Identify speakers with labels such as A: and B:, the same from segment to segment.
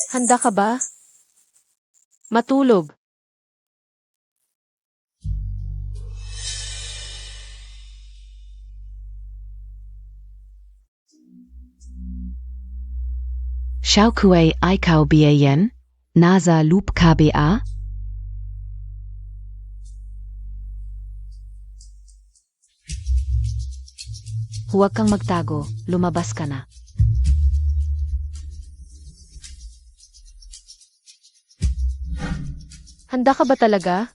A: Handa ka ba? Matulog.
B: Xiaokuei Aikau Biayen, Nasa Loop KBA? Huwag kang magtago, lumabas ka na.
A: Handa ka ba talaga?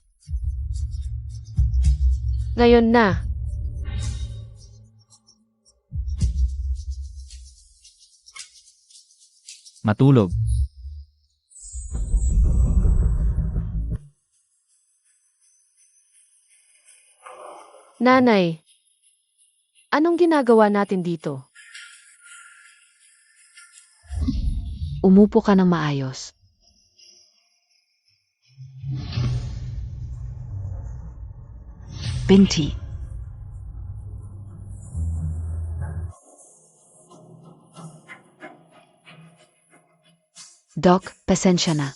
A: Ngayon na.
C: Matulog.
A: Nanay, anong ginagawa natin dito?
B: Umupo ka ng maayos. Binti. Doc, pasensya na.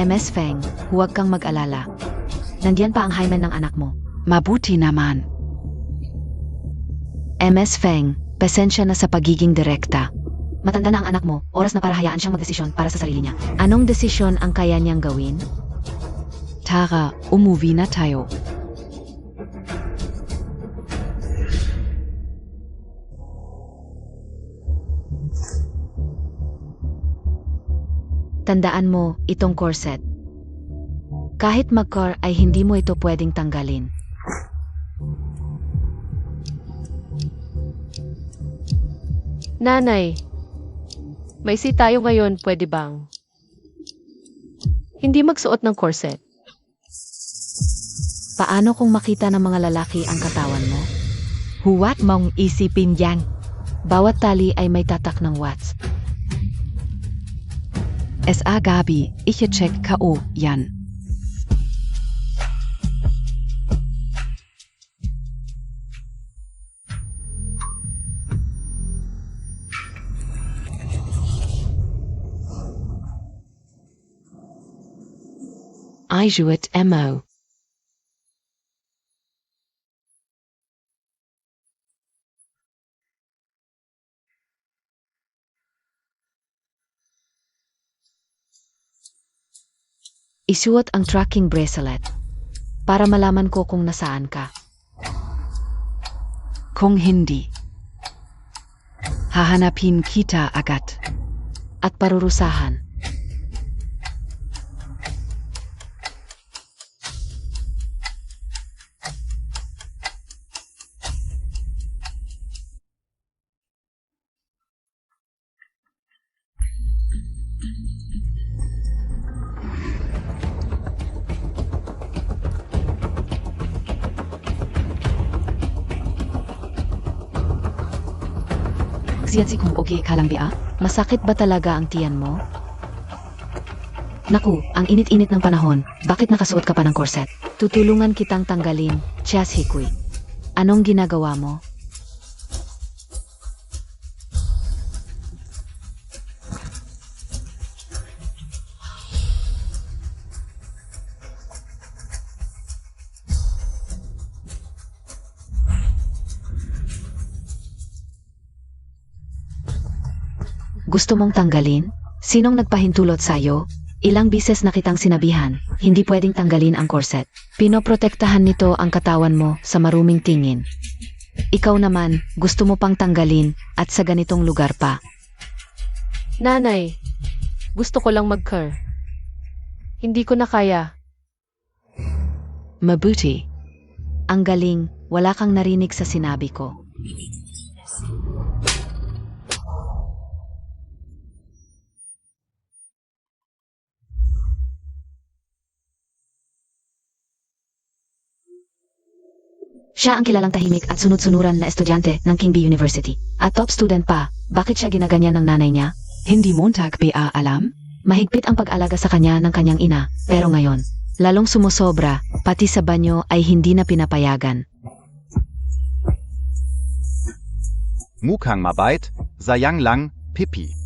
B: MS Feng, huwag kang mag-alala. Nandiyan pa ang hymen ng anak mo. Mabuti naman. MS Feng, pasensya na sa pagiging direkta. Matanda na ang anak mo, oras na para hayaan siyang magdesisyon para sa sarili niya. Anong desisyon ang kaya niyang gawin? Tara, umuwi na tayo. Tandaan mo, itong corset. Kahit mag-car ay hindi mo ito pwedeng tanggalin.
A: Nanay, may si tayo ngayon, pwede bang? Hindi magsuot ng corset.
B: Paano kung makita ng mga lalaki ang katawan mo? Huwag mong isipin yan. Bawat tali ay may tatak ng watts. SA Gabi, i-check ko yan. Ijuit mo. Isuot ang tracking bracelet para malaman ko kung nasaan ka. Kung hindi, hahanapin kita agad at parurusahan. Siyansi kung okay ka lang bia? Masakit ba talaga ang tiyan mo? Naku, ang init-init ng panahon. Bakit nakasuot ka pa ng corset? Tutulungan kitang tanggalin, Chas Hikui. Anong ginagawa mo? Gusto mong tanggalin? Sinong nagpahintulot sa'yo? Ilang bises na kitang sinabihan, hindi pwedeng tanggalin ang corset. Pinoprotektahan nito ang katawan mo sa maruming tingin. Ikaw naman, gusto mo pang tanggalin at sa ganitong lugar pa.
A: Nanay, gusto ko lang mag-car. Hindi ko na kaya.
B: Mabuti. Ang galing, wala kang narinig sa sinabi ko. Siya ang kilalang tahimik at sunod-sunuran na estudyante ng King B University. At top student pa, bakit siya ginaganyan ng nanay niya? Hindi mo alam? Mahigpit ang pag-alaga sa kanya ng kanyang ina, pero ngayon, lalong sumusobra, pati sa banyo ay hindi na pinapayagan.
C: Mukhang mabait, sayang lang, Pipi.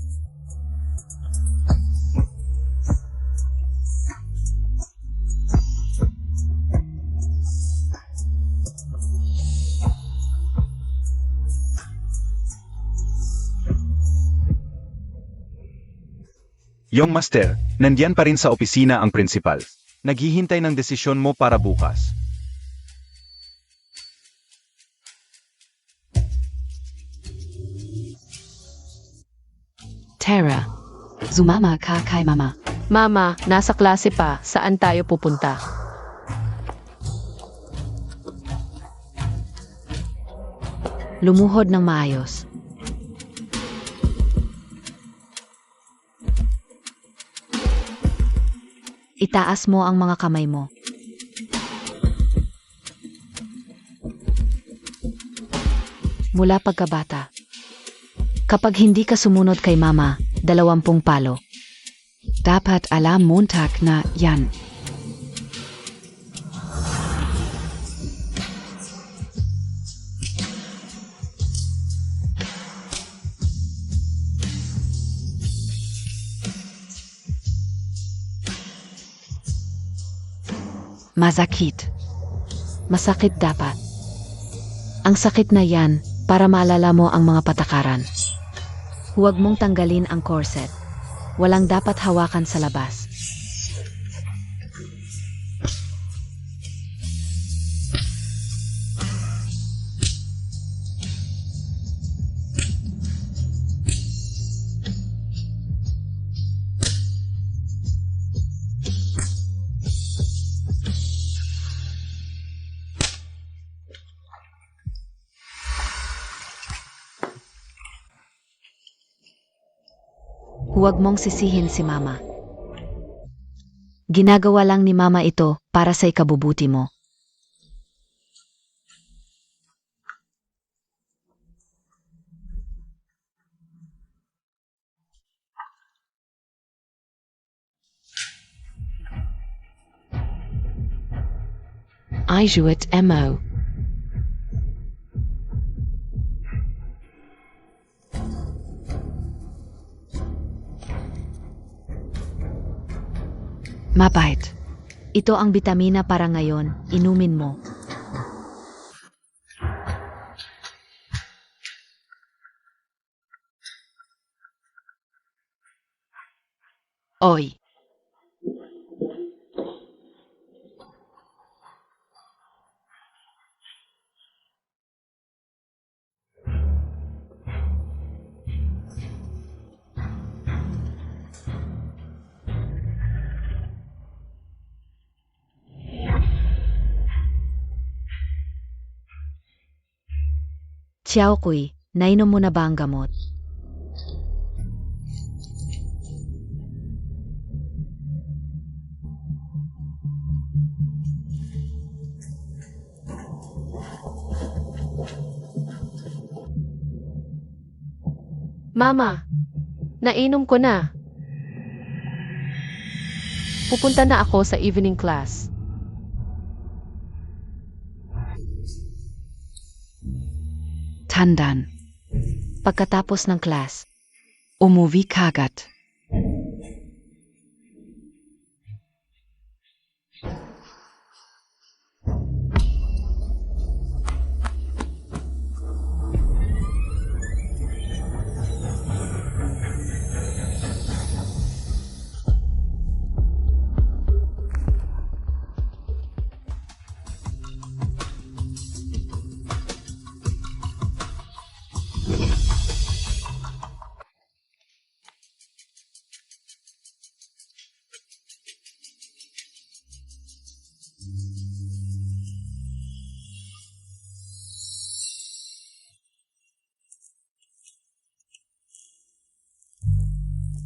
C: Yung master, nandiyan pa rin sa opisina ang principal. Naghihintay ng desisyon mo para bukas.
B: Tara, sumama ka kay mama.
A: Mama, nasa klase pa. Saan tayo pupunta?
B: Lumuhod ng maayos. Itaas mo ang mga kamay mo. Mula pagkabata. Kapag hindi ka sumunod kay mama, 20 palo. Dapat alam Montag na yan. Masakit. Masakit dapat. Ang sakit na yan, para maalala mo ang mga patakaran. Huwag mong tanggalin ang corset. Walang dapat hawakan sa labas. Huwag mong sisihin si mama. Ginagawa lang ni mama ito para sa ikabubuti mo. Ijuit mo. Mabait. Ito ang bitamina para ngayon, inumin mo. Oy. Xiao Kui, nainom mo na ba ang gamot?
A: Mama, nainom ko na. Pupunta na ako sa evening class.
B: Tandaan. Pagkatapos ng class, umuwi kagad.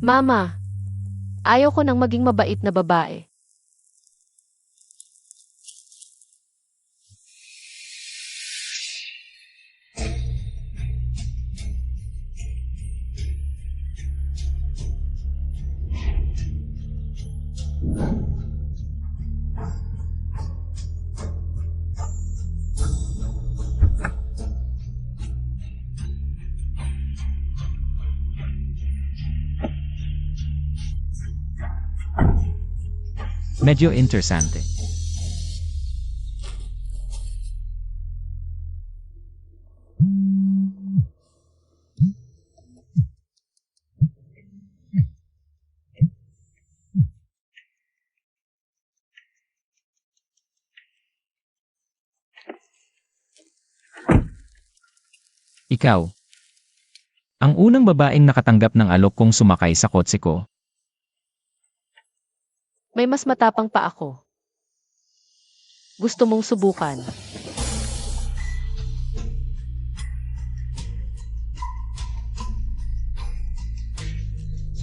A: Mama, ayaw ko nang maging mabait na babae.
D: Medyo interesante. Ikaw. Ang unang babaeng nakatanggap ng alok kong sumakay sa kotse ko.
A: May mas matapang pa ako. Gusto mong subukan.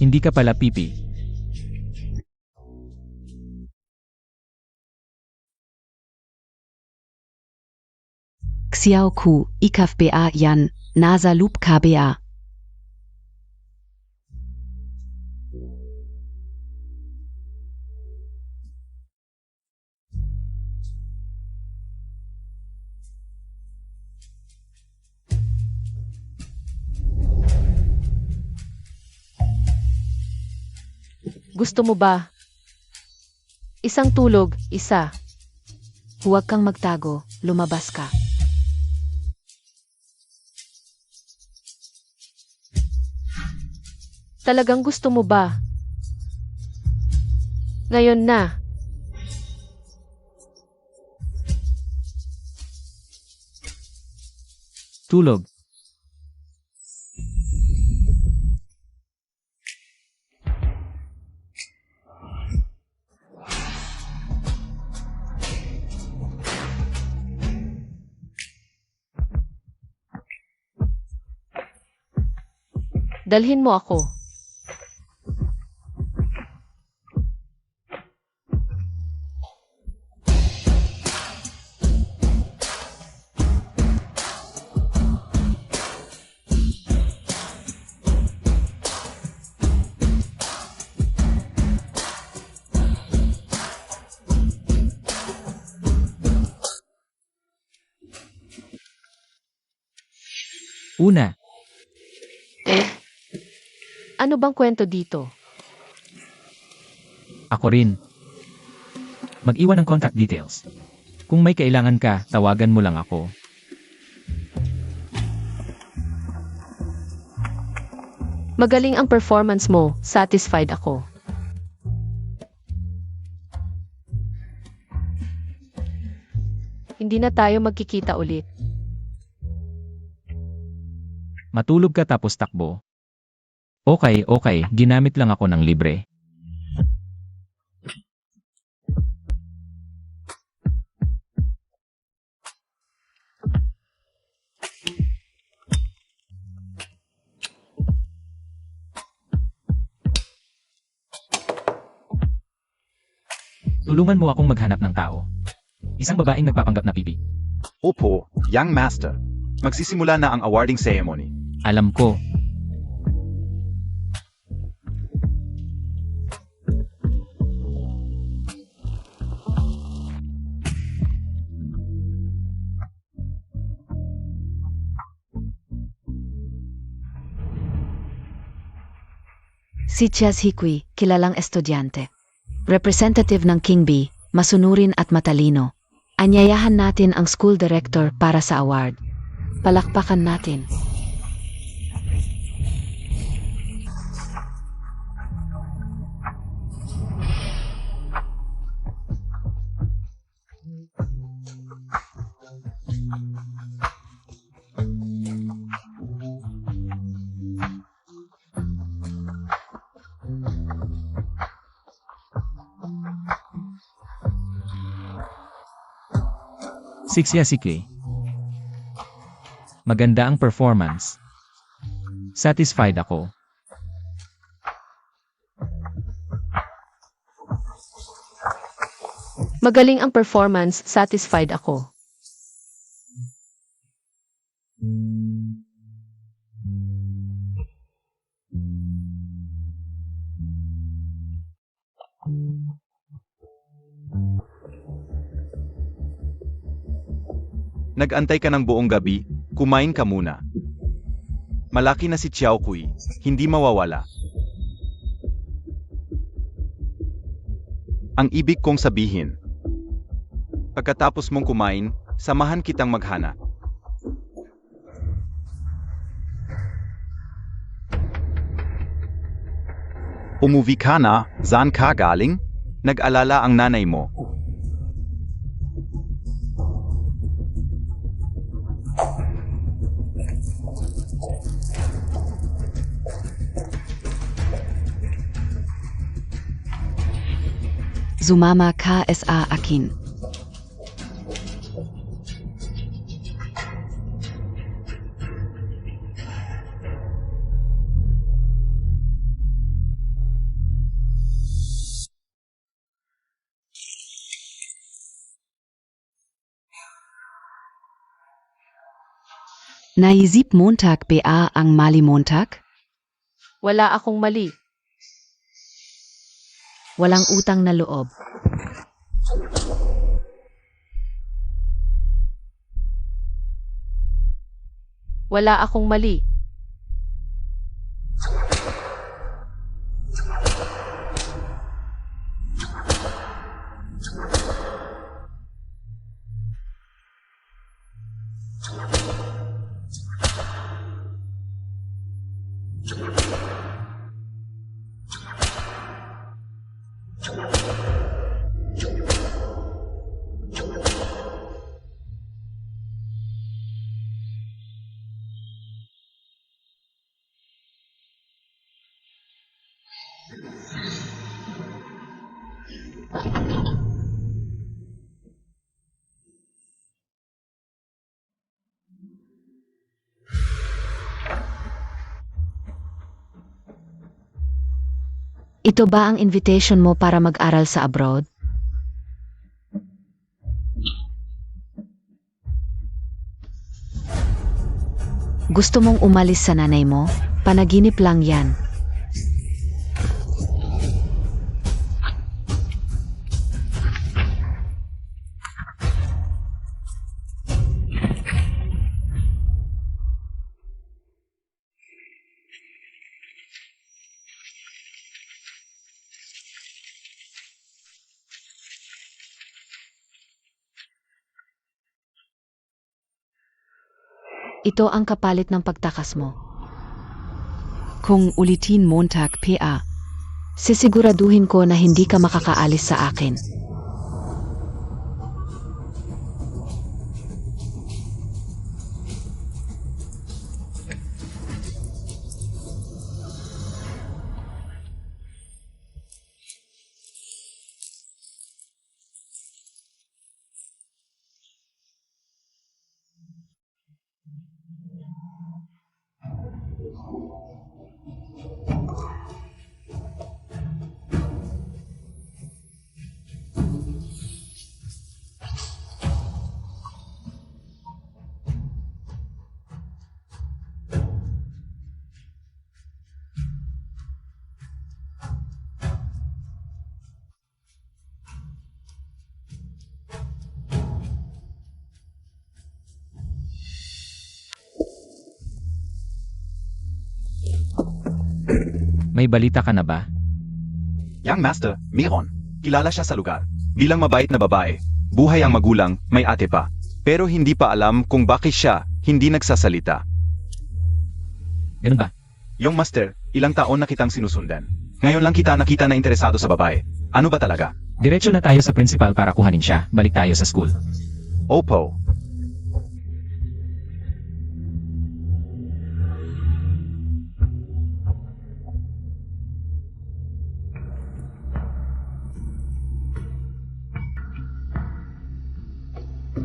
D: Hindi ka pala pipi.
B: Xiao Ku, IKFBA Yan, NASA Loop KBA.
A: Gusto mo ba? Isang tulog, isa.
B: Huwag kang magtago, lumabas ka.
A: Talagang gusto mo ba? Ngayon na.
D: Tulog.
A: Dalhin mo ako.
D: Una.
A: Ano bang kwento dito?
D: Ako rin. Mag-iwan ng contact details. Kung may kailangan ka, tawagan mo lang ako.
A: Magaling ang performance mo, satisfied ako. Hindi na tayo magkikita ulit.
D: Matulog ka tapos takbo. Okay, ginamit lang ako ng libre. Tulungan mo akong maghanap ng tao. Isang babaeng nagpapanggap na pipi.
C: Opo, young master. Magsisimula na ang awarding ceremony.
D: Alam ko.
B: Si Chiaz Hikwi, kilalang estudyante. Representative ng King B, masunurin at matalino. Anyayahan natin ang school director para sa award. Palakpakan natin.
D: Siksiyasike. Maganda ang performance. Satisfied ako.
A: Magaling ang performance, satisfied ako.
C: Nag-antay ka ng buong gabi, kumain ka muna. Malaki na si Xiao Kui, hindi mawawala. Ang ibig kong sabihin, pagkatapos mong kumain, samahan kitang maghana. Umuwi ka na, saan ka galing? Nag-alala ang nanay mo.
B: Sumama ka sa akin. Naisip Montag ba ang mali Montag?
A: Wala akong mali.
B: Walang utang na loob.
A: Wala akong mali.
B: Ito ba ang invitation mo para mag-aral sa abroad? Gusto mong umalis sa nanay mo? Panaginip lang yan. Ito ang kapalit ng pagtakas mo. Kung ulitin Montag pa, sisiguraduhin ko na hindi ka makakaalis sa akin.
D: May balita ka na ba?
C: Young Master, Miron. Kilala siya sa lugar. Bilang mabait na babae. Buhay ang magulang, may ate pa. Pero hindi pa alam kung bakit siya hindi nagsasalita.
D: Ganun ba?
C: Young Master, ilang taon na kitang sinusundan. Ngayon lang kita nakita na interesado sa babae. Ano ba talaga?
D: Diretso na tayo sa principal para kuhanin siya. Balik tayo sa school.
C: Opo.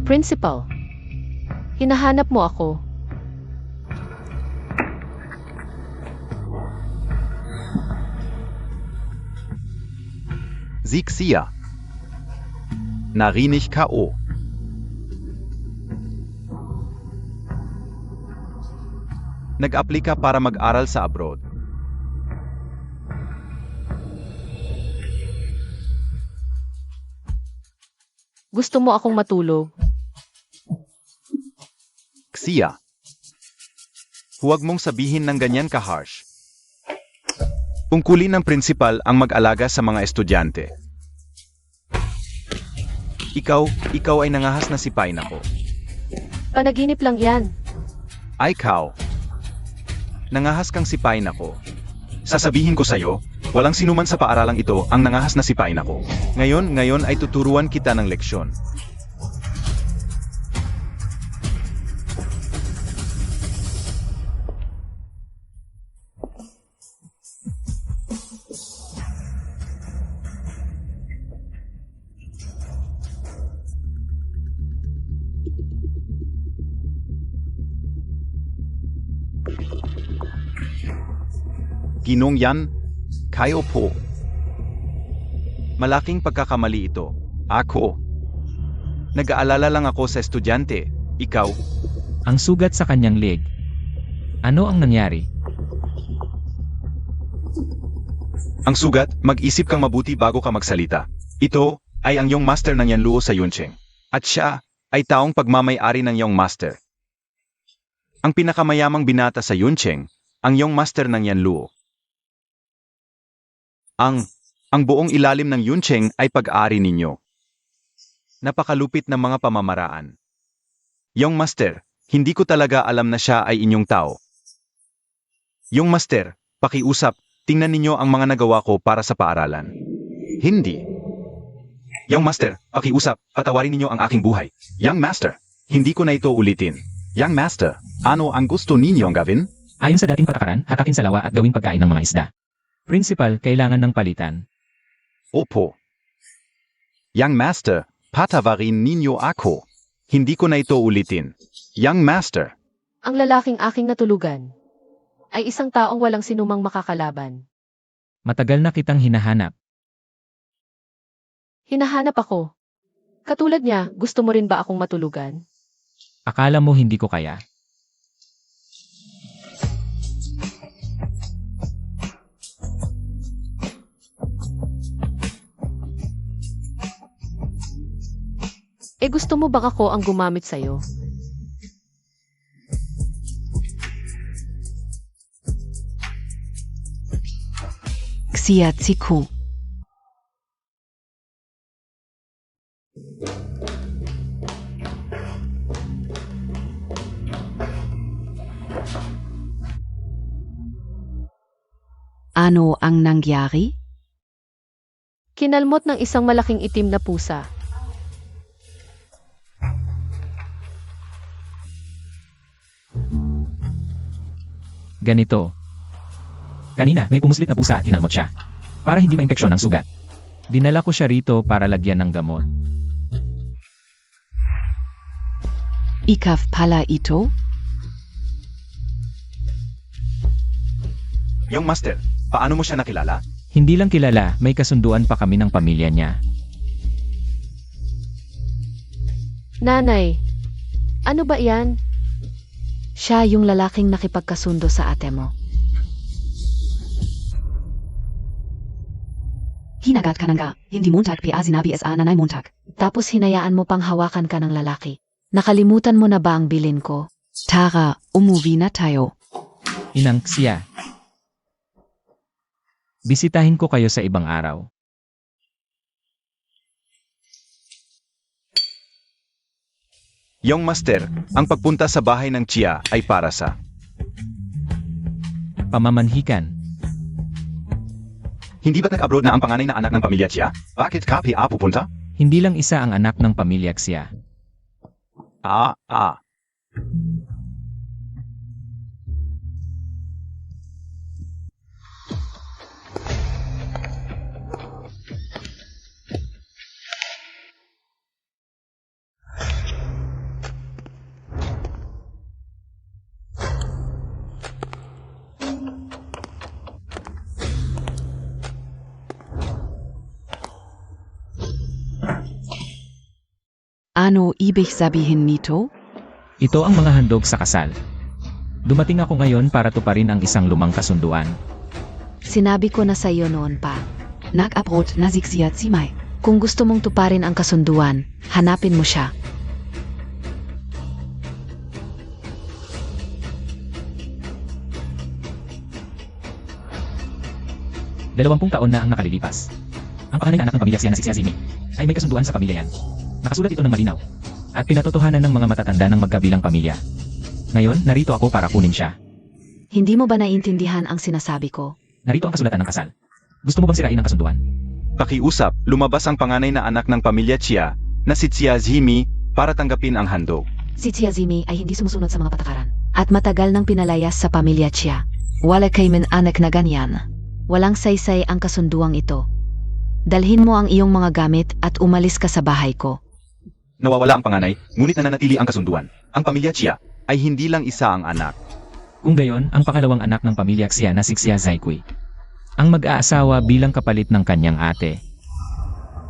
A: Principal, hinahanap mo ako.
C: Zixia. Narinig K.O. Nag-aplika para mag-aral sa abroad.
A: Gusto mo akong matulog?
C: Xia. Huwag mong sabihin ng ganyan ka-harsh. Tungkulin ng prinsipal ang mag-alaga sa mga estudyante. Ikaw ay nangahas na sipain ako.
A: Panaginip lang yan.
C: Ay ikaw. Nangahas kang sipain ako. Sasabihin ko sa'yo, walang sinuman sa paaralang ito ang nangahas na sipain ako. Ngayon ay tuturuan kita ng leksyon. Ginong yan, kayo po. Malaking pagkakamali ito. Ako. Nag-aalala lang ako sa estudyante. Ikaw.
D: Ang sugat sa kanyang leg. Ano ang nangyari?
C: Ang sugat, mag-isip kang mabuti bago ka magsalita. Ito ay ang iyong master ng Yanluo sa Yuncheng. At siya ay taong pagmamay-ari ng iyong master. Ang pinakamayamang binata sa Yuncheng, ang iyong master ng Yanluo. Ang buong ilalim ng Yuncheng ay pag-ari ninyo. Napakalupit ng mga pamamaraan. Yung master, hindi ko talaga alam na siya ay inyong tao. Yung master, pakiusap, tingnan ninyo ang mga nagawa ko para sa paaralan. Hindi. Yung master, pakiusap, patawarin ninyo ang aking buhay. Young master, hindi ko na ito ulitin. Young master, ano ang gusto ninyong gawin?
D: Ayon sa dating patakaran, hatakin sa lawa at gawing pagkain ng mga isda. Principal, kailangan ng palitan.
C: Opo. Young master, patawarin ninyo ako. Hindi ko na ito ulitin. Young master.
A: Ang lalaking aking natulugan ay isang taong walang sinumang makakalaban.
D: Matagal na kitang hinahanap.
A: Hinahanap ako. Katulad niya, gusto mo rin ba akong matulugan?
D: Akala mo hindi ko kaya?
A: Gusto mo bang ako ang gumamit sa'yo?
B: Xia Ziku. Ano ang nangyari?
A: Kinalmot ng isang malaking itim na pusa.
D: Ganito. Kanina, may pumuslit na pusa at hinalmot siya. Para hindi ma-impeksyon ang sugat. Dinala ko siya rito para lagyan ng gamot.
B: Ikaw pala ito?
C: Yung master, paano mo siya nakilala?
D: Hindi lang kilala, may kasunduan pa kami ng pamilya niya.
A: Nanay, ano ba yan?
B: Siya yung lalaking nakipagkasundo sa ate mo. Hinagat ka na nga, hindi muntag pia sinabi sa nanay muntag. Tapos hinayaan mo pang hawakan ka ng lalaki. Nakalimutan mo na ba ang bilin ko? Tara, umuwi na tayo.
D: Inang Xia. Bisitahin ko kayo sa ibang araw.
C: Yung master, ang pagpunta sa bahay ng Chia ay para sa
D: Pamamanhikan.
C: Hindi ba't nag-abroad na ang panganay na anak ng pamilya Chia? Bakit ka pia pupunta?
D: Hindi lang isa ang anak ng pamilya Xia.
C: Ah.
E: Ano ibig sabihin nito?
D: Ito ang mga handog sa kasal. Dumating ako ngayon para tuparin ang isang lumang kasunduan.
B: Sinabi ko na sa iyo noon pa.
E: Nag-abroad na siya si Mai.
B: Kung gusto mong tuparin ang kasunduan, hanapin mo siya.
D: Dalawampung taon na ang nakalilipas. Ang panganay na anak ng pamilya siya na si Zimi ay may kasunduan sa pamilya yan. Nakasulat ito ng malinaw. At pinatotohanan ng mga matatanda ng magkabilang pamilya. Ngayon, narito ako para kunin siya.
B: Hindi mo ba naiintindihan ang sinasabi ko?
D: Narito ang kasulatan ng kasal. Gusto mo bang sirain ang kasunduan?
C: Pakiusap, lumabas ang panganay na anak ng pamilya Chia, na si Zimi, para tanggapin ang handog.
B: Si Zimi ay hindi sumusunod sa mga patakaran. At matagal nang pinalayas sa pamilya Chia. Wala kayman anak na ganyan. Walang saysay ang kasunduang ito. Dalhin mo ang iyong mga gamit at umalis ka sa bahay ko.
C: Nawawala ang panganay, ngunit nananatili ang kasunduan. Ang pamilya Chia ay hindi lang isa ang anak.
D: Kung gayon, ang pangalawang anak ng pamilya Xia na si Xia Zaikui. Ang mag-aasawa bilang kapalit ng kanyang ate.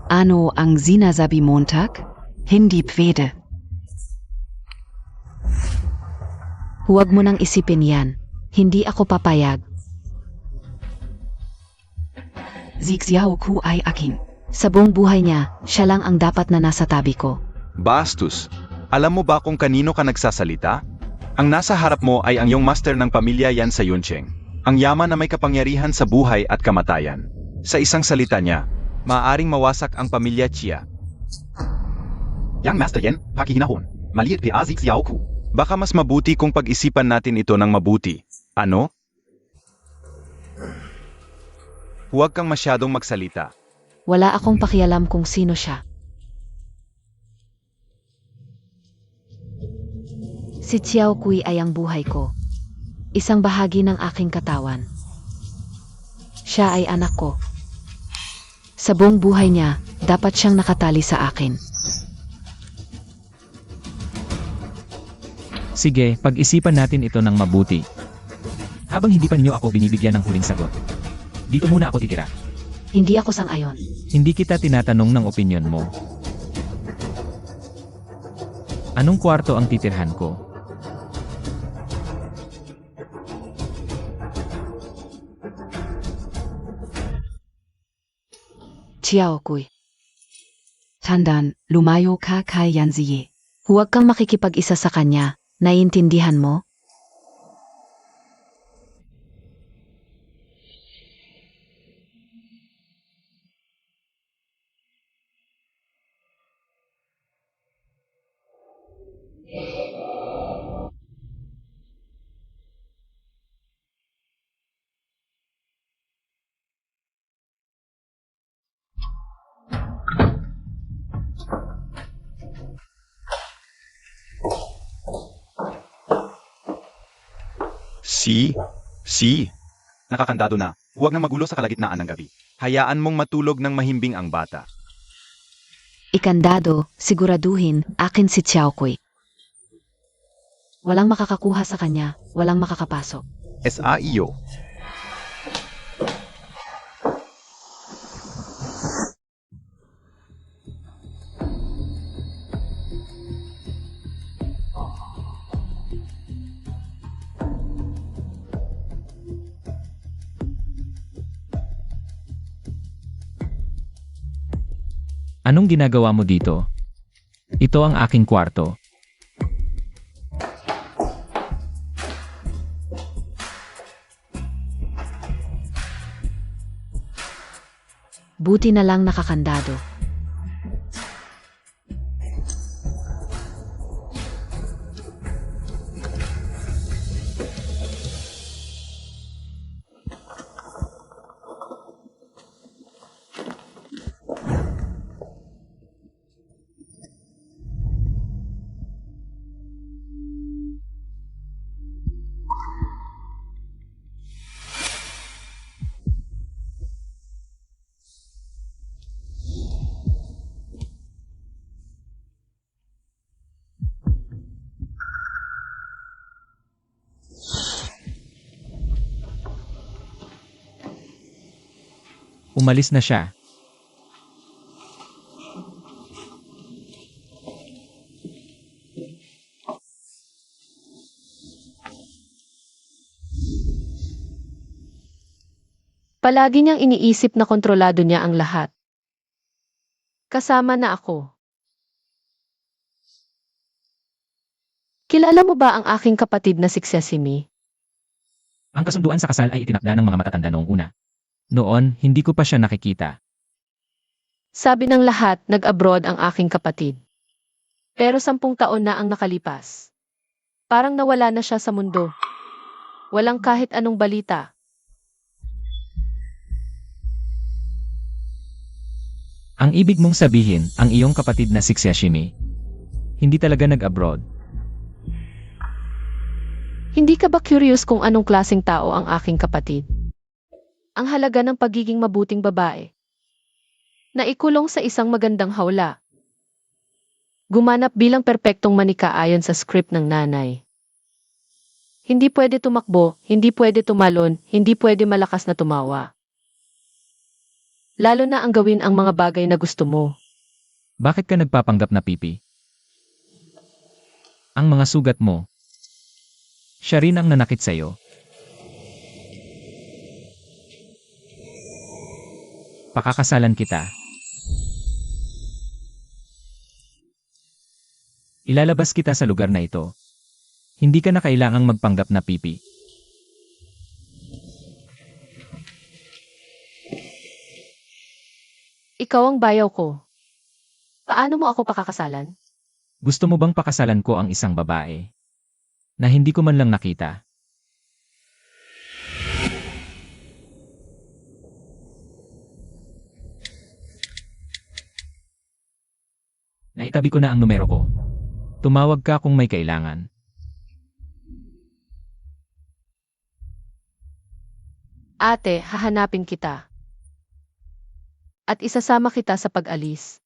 E: Ano ang sinasabi Montag? Hindi pwede.
B: Huwag mo nang isipin yan. Hindi ako papayag.
E: Si Xiaoku ay akin.
B: Sa buong buhay niya, siya lang ang dapat na nasa tabi ko.
C: Bastos, alam mo ba kung kanino ka nagsasalita? Ang nasa harap mo ay ang iyong master ng pamilya yan sa Yuncheng. Ang yaman na may kapangyarihan sa buhay at kamatayan. Sa isang salita niya, maaaring mawasak ang pamilya Chia.
F: Yang master yan, pakihinahon. Maliit pa si Xiaoku.
C: Baka mas mabuti kung pag-isipan natin ito ng mabuti. Ano? Huwag kang masyadong magsalita.
B: Wala akong pakialam kung sino siya. Si Xiao Kui ay ang buhay ko. Isang bahagi ng aking katawan. Siya ay anak ko. Sa buong buhay niya, dapat siyang nakatali sa akin.
D: Sige, pag-isipan natin ito ng mabuti. Habang hindi pa ninyo ako binibigyan ng huling sagot. Dito muna ako titira.
B: Hindi ako sang-ayon.
D: Hindi kita tinatanong ng opinyon mo. Anong kwarto ang titirhan ko?
B: Xiao Kui.
E: Tandaan, lumayo ka kay Yanziye.
B: Huwag kang makikipag-isa sa kanya. Naiintindihan mo?
C: Nakakandado na. Huwag nang magulo sa kalagitnaan ng gabi. Hayaan mong matulog ng mahimbing ang bata.
B: Ikandado, siguraduhin, akin si Xiao Kui. Walang makakakuha sa kanya, walang makakapasok.
C: Sa iyo.
D: Anong ginagawa mo dito? Ito ang aking kwarto.
B: Buti na lang nakakandado.
D: Umalis na siya.
A: Palagi niyang iniisip na kontrolado niya ang lahat. Kasama na ako. Kilala mo ba ang aking kapatid na si Sesame?
D: Ang kasunduan sa kasal ay itinakda ng mga matatanda noong una. Noon, hindi ko pa siya nakikita.
A: Sabi ng lahat, nag-abroad ang aking kapatid. Pero 10 taon na ang nakalipas. Parang nawala na siya sa mundo. Walang kahit anong balita.
D: Ang ibig mong sabihin, ang iyong kapatid na si Sesame, hindi talaga nag-abroad.
A: Hindi ka ba curious kung anong klaseng tao ang aking kapatid? Ang halaga ng pagiging mabuting babae. Naikulong sa isang magandang hawla. Gumanap bilang perpektong manika ayon sa script ng nanay. Hindi pwede tumakbo, hindi pwede tumalon, hindi pwede malakas na tumawa. Lalo na ang gawin ang mga bagay na gusto mo.
D: Bakit ka nagpapanggap na pipi? Ang mga sugat mo. Siya rin ang nanakit sa'yo. Pakakasalan kita. Ilalabas kita sa lugar na ito. Hindi ka na kailangang magpanggap na pipi.
A: Ikaw ang bayaw ko. Paano mo ako pakakasalan?
D: Gusto mo bang pakasalan ko ang isang babae na hindi ko man lang nakita? Naitabi ko na ang numero ko. Tumawag ka kung may kailangan.
A: Ate, hahanapin kita. At isasama kita sa pag-alis.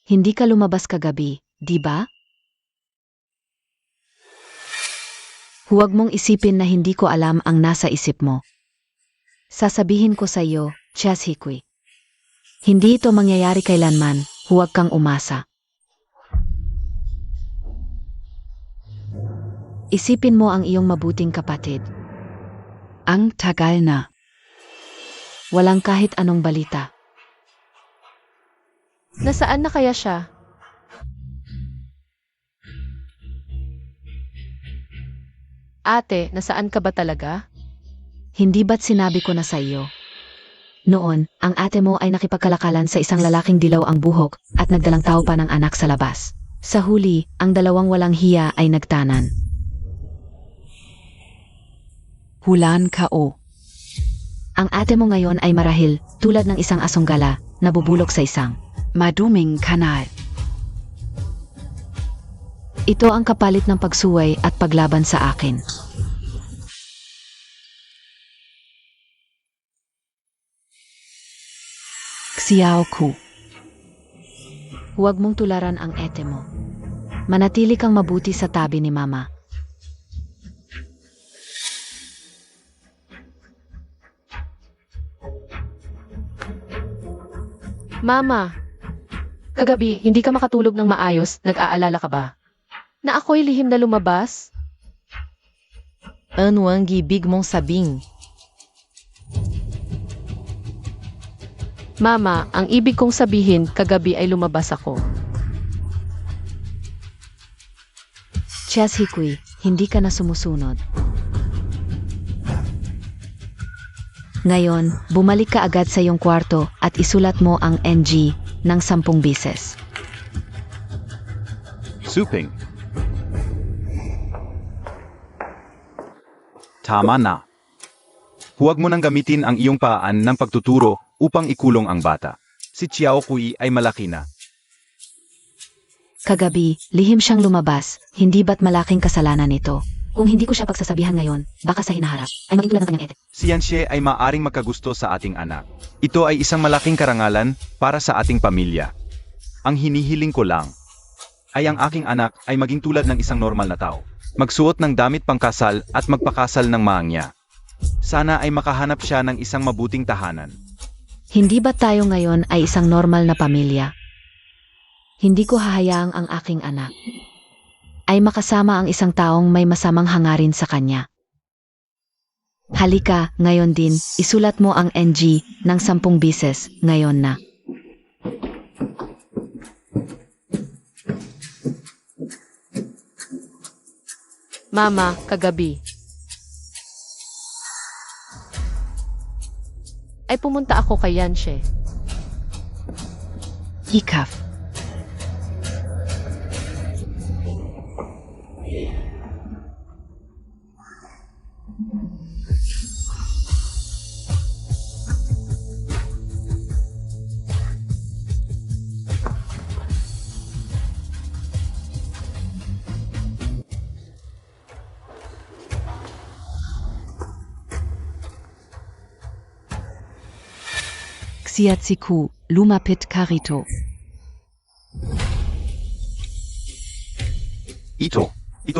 B: Hindi ka lumabas kagabi, di ba? Huwag mong isipin na hindi ko alam ang nasa isip mo. Sasabihin ko sa iyo, Cheshikui. Hindi ito mangyayari kailanman, huwag kang umasa. Isipin mo ang iyong mabuting kapatid.
E: Ang tagal na.
B: Walang kahit anong balita.
A: Nasaan na kaya siya? Ate, nasaan ka ba talaga?
B: Hindi ba't sinabi ko na sa iyo? Noon, ang ate mo ay nakipagkalakalan sa isang lalaking dilaw ang buhok at nagdalang tao pa ng anak sa labas. Sa huli, ang dalawang walang hiya ay nagtanan.
E: Hulan kao.
B: Ang ate mo ngayon ay marahil, tulad ng isang asong gala, nabubulok sa isang.
E: Maduming kanal.
B: Ito ang kapalit ng pagsuway at paglaban sa akin.
E: Xiao ku.
B: Huwag mong tularan ang ete mo. Manatili kang mabuti sa tabi ni Mama.
A: Mama, kagabi hindi ka makatulog ng maayos, nag-aalala ka ba? Na ako'y lihim na lumabas?
G: Ano ang ibig mong sabihin?
A: Mama, ang ibig kong sabihin, kagabi ay lumabas ako.
B: Cheshikui, hindi ka na sumusunod. Ngayon, bumalik ka agad sa iyong kwarto at isulat mo ang NG ng 10 beses.
C: Suping. Tama na. Huwag mo nang gamitin ang iyong paan ng pagtuturo upang ikulong ang bata. Si Chiao Kui ay malaki na.
B: Kagabi, lihim siyang lumabas, hindi ba't malaking kasalanan ito? Kung hindi ko siya pagsasabihan ngayon, baka sa hinaharap ay maging tulad ng kanyang ete.
C: Si Yanxie ay maaring magkagusto sa ating anak. Ito ay isang malaking karangalan para sa ating pamilya. Ang hinihiling ko lang ay ang aking anak ay maging tulad ng isang normal na tao. Magsuot ng damit pangkasal at magpakasal ng maangya. Sana ay makahanap siya ng isang mabuting tahanan.
B: Hindi ba tayo ngayon ay isang normal na pamilya? Hindi ko hahayaang ang aking anak ay makasama ang isang taong may masamang hangarin sa kanya. Halika, ngayon din, isulat mo ang NG ng 10 bises, ngayon na.
A: Mama, kagabi. Ay pumunta ako kay Yanshe.
E: Hikaf. Xiatsiku, lumapit karito.
C: Ito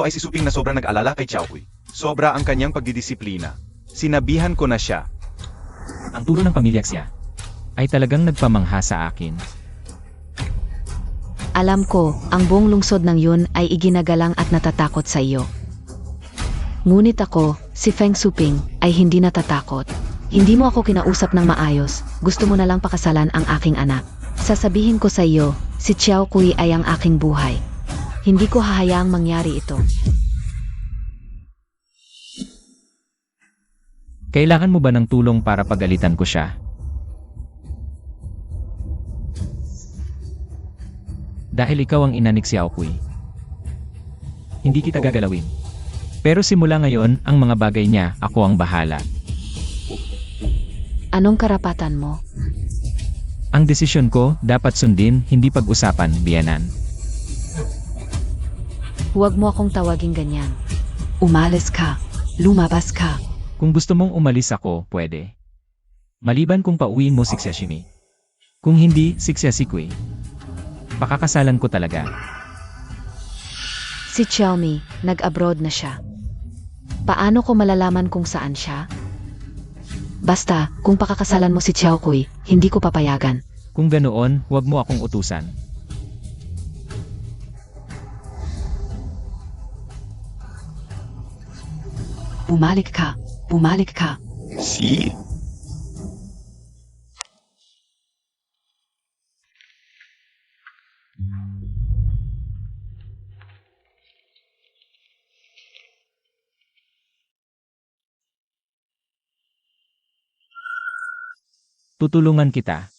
C: ay si Suping na sobrang nag-alala kay Xiaohui. Sobra ang kanyang pagdidisiplina. Sinabihan ko na siya.
D: Ang turo ng pamilya Xia ay talagang nagpamangha sa akin.
B: Alam ko, ang buong lungsod ng yun ay iginagalang at natatakot sa iyo. Ngunit ako, si Feng Suping, ay hindi natatakot. Hindi mo ako kinausap ng maayos, gusto mo na lang pakasalan ang aking anak. Sasabihin ko sa iyo, si Xiao Kui ay ang aking buhay. Hindi ko hahayaang mangyari ito.
D: Kailangan mo ba ng tulong para pagalitan ko siya? Dahil ikaw ang ina ni Xiaokui. Hindi kita gagalawin. Pero simula ngayon, ang mga bagay niya, ako ang bahala.
B: Anong karapatan mo?
D: Ang desisyon ko, dapat sundin, hindi pag-usapan, biyanan.
B: Huwag mo akong tawaging ganyan.
E: Umalis ka. Lumabas ka.
D: Kung gusto mong umalis ako, pwede. Maliban kung pauwiin mo si Xiaomi. Kung hindi, si Xiaoqui. Pakakasalan ko talaga.
B: Si Xiaomi, nag-abroad na siya. Paano ko malalaman kung saan siya? Basta, kung pakakasalan mo si Xiao Kui, hindi ko papayagan.
D: Kung ganoon, huwag mo akong utusan.
E: Bumalik ka. Bumalik ka.
C: Si?
D: Tutulungan kita.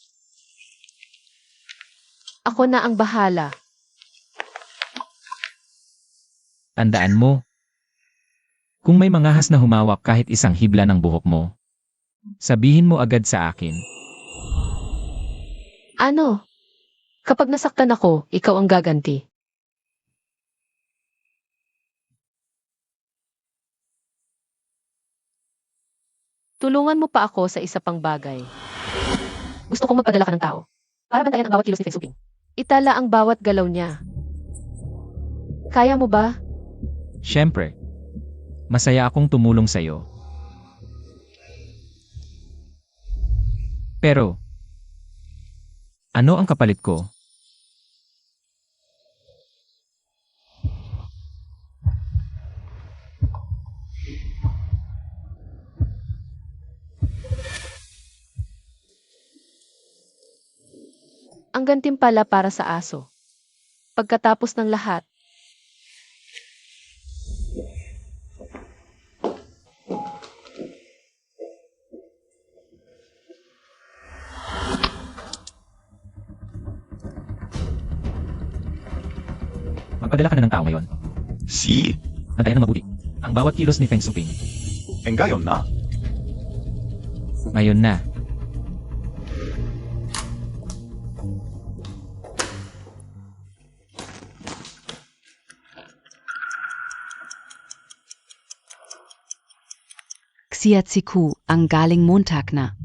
A: Ako na ang bahala.
D: Tandaan mo. Kung may mangahas na humawak kahit isang hibla ng buhok mo, sabihin mo agad sa akin.
A: Ano? Kapag nasaktan ako, ikaw ang gaganti. Tulungan mo pa ako sa isa pang bagay. Gusto kong magpadala ka ng tao para bantayan ang bawat kilos ni Feng Suping. Itala ang bawat galaw niya. Kaya mo ba?
D: Siyempre. Masaya akong tumulong sa'yo. Pero, ano ang kapalit ko?
A: Ang gantimpala para sa aso. Pagkatapos ng lahat,
D: Magpadala ka na ng tao ngayon.
C: Si?
D: Bantayan ng mabuti. Ang bawat kilos ni Feng Suping.
C: Ngayon na.
D: Ngayon na.
E: Xiatsiku, ang galing Montag na.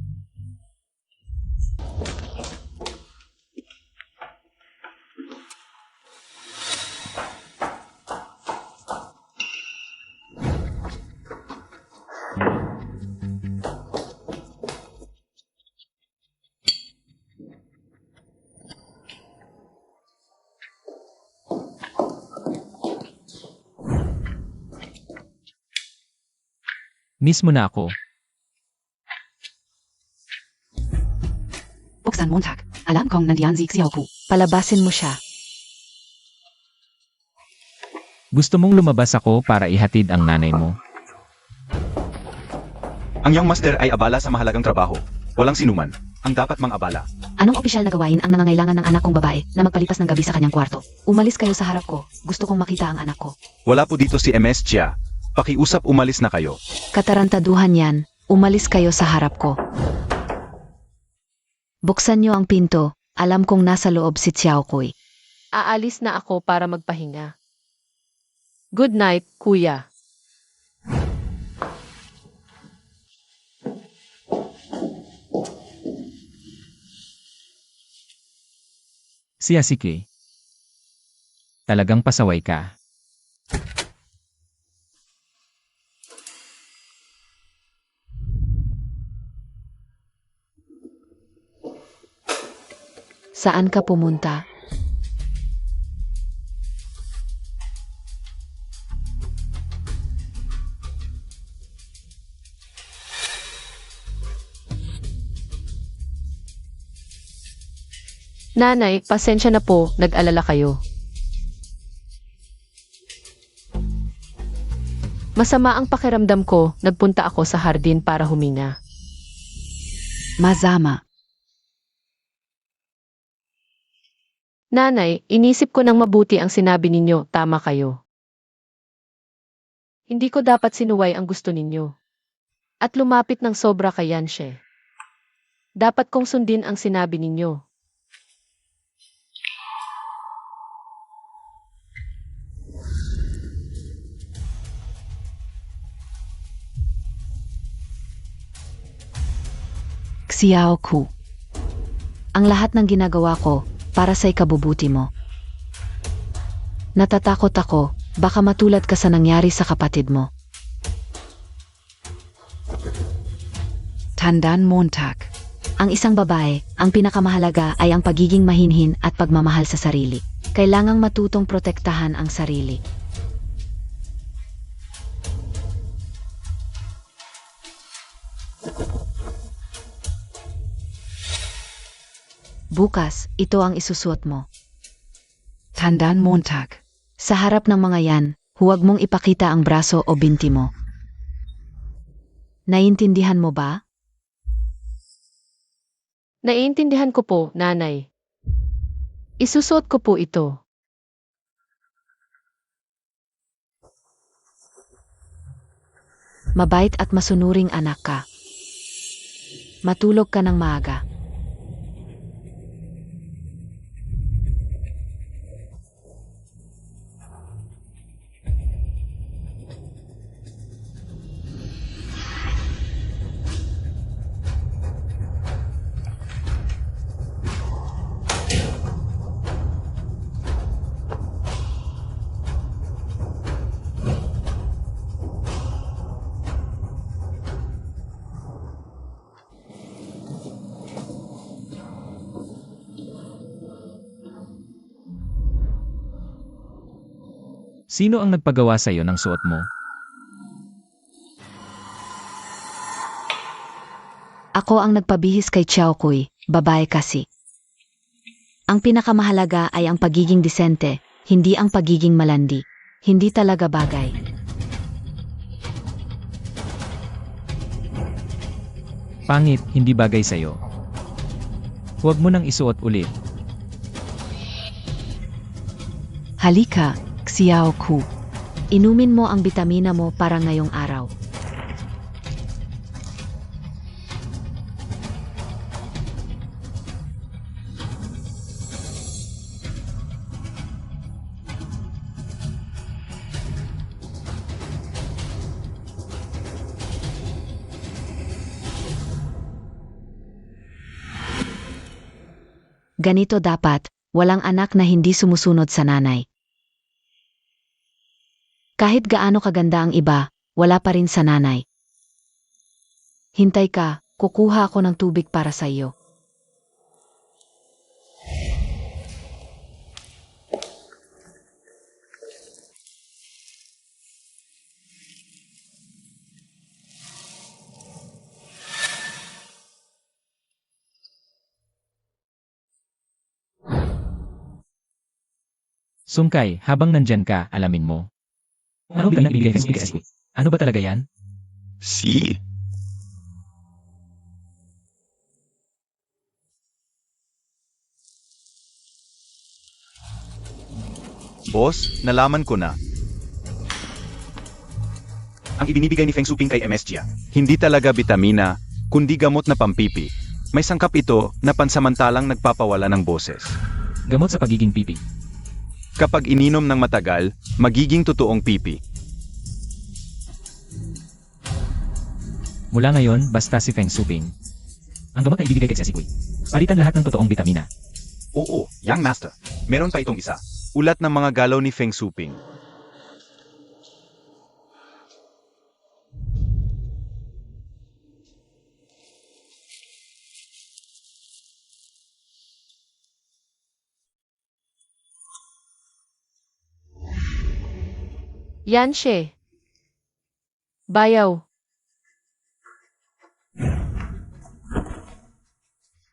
D: Miss mo na ako.
E: Buksan Montag. Alam kong nandiyan si Xiaoku.
B: Palabasin mo siya.
D: Gusto mong lumabas ako para ihatid ang nanay mo.
F: Ang young master ay abala sa mahalagang trabaho. Walang sinuman ang dapat mang abala.
B: Anong opisyal na gawain ang nangangailangan ng anak kong babae na magpalipas ng gabi sa kanyang kwarto? Umalis kayo sa harap ko. Gusto kong makita ang anak ko.
C: Wala po dito si MS Chia. Pakiusap umalis na kayo.
B: Katarantaduhan yan. Umalis kayo sa harap ko. Buksan niyo ang pinto. Alam kong nasa loob si Xiaokuy.
A: Aalis na ako para magpahinga. Good night, kuya.
D: Si Asike. Talagang pasaway ka.
B: Saan ka pumunta?
A: Nanay, pasensya na po, nag-alala kayo. Masama ang pakiramdam ko, nagpunta ako sa hardin para huminga.
E: Masama.
A: Nanay, inisip ko ng mabuti ang sinabi ninyo, tama kayo. Hindi ko dapat sinuway ang gusto ninyo. At lumapit ng sobra kay Yanshe. Dapat kong sundin ang sinabi ninyo.
E: Xiaoku.
B: Ang lahat ng ginagawa ko para sa ikabubuti mo. Natatakot ako, baka matulad ka sa nangyari sa kapatid mo.
E: Tandaan Montag.
B: Ang isang babae, ang pinakamahalaga ay ang pagiging mahinhin at pagmamahal sa sarili. Kailangang matutong protektahan ang sarili. Bukas, ito ang isusuot mo.
E: Tandaan Montag.
B: Sa harap ng mga yan, huwag mong ipakita ang braso o binti mo. Naiintindihan mo ba?
A: Naiintindihan ko po, nanay. Isusuot ko po ito.
B: Mabait at masunuring anak ka. Matulog ka ng maaga.
D: Sino ang nagpagawa sa'yo ng suot mo?
B: Ako ang nagpabihis kay Xiaokuy, babae kasi. Ang pinakamahalaga ay ang pagiging disente, hindi ang pagiging malandi. Hindi talaga bagay.
D: Pangit, hindi bagay sa'yo. Huwag mo nang isuot ulit.
E: Halika, Xiaoku.
B: Inumin mo ang bitamina mo para ngayong araw. Ganito dapat, walang anak na hindi sumusunod sa nanay. Kahit gaano kaganda ang iba, wala pa rin sa nanay. Hintay ka, kukuha ako ng tubig para sa iyo.
D: Sungkay, habang nandyan ka, alamin mo. Ano biglang ibigay kay Squid? Ano ba talaga yan?
C: Si. Boss, nalaman ko na.
F: Ang ibinibigay ni Feng Suping kay MS Jia.
C: Hindi talaga bitamina, kundi gamot na pampipi. May sangkap ito na pansamantalang nagpapawala ng boses.
D: Gamot sa pagiging pipi.
C: Kapag ininom ng matagal, magiging totoong pipi.
D: Mula ngayon, basta si Feng Suping. Ang gamot na ibibigay kay Squid. Palitan lahat ng totoong bitamina.
F: Oo, Young Master. Meron pa itong isa.
C: Ulat ng mga galaw ni Feng Suping.
A: Yan siya. Bayaw.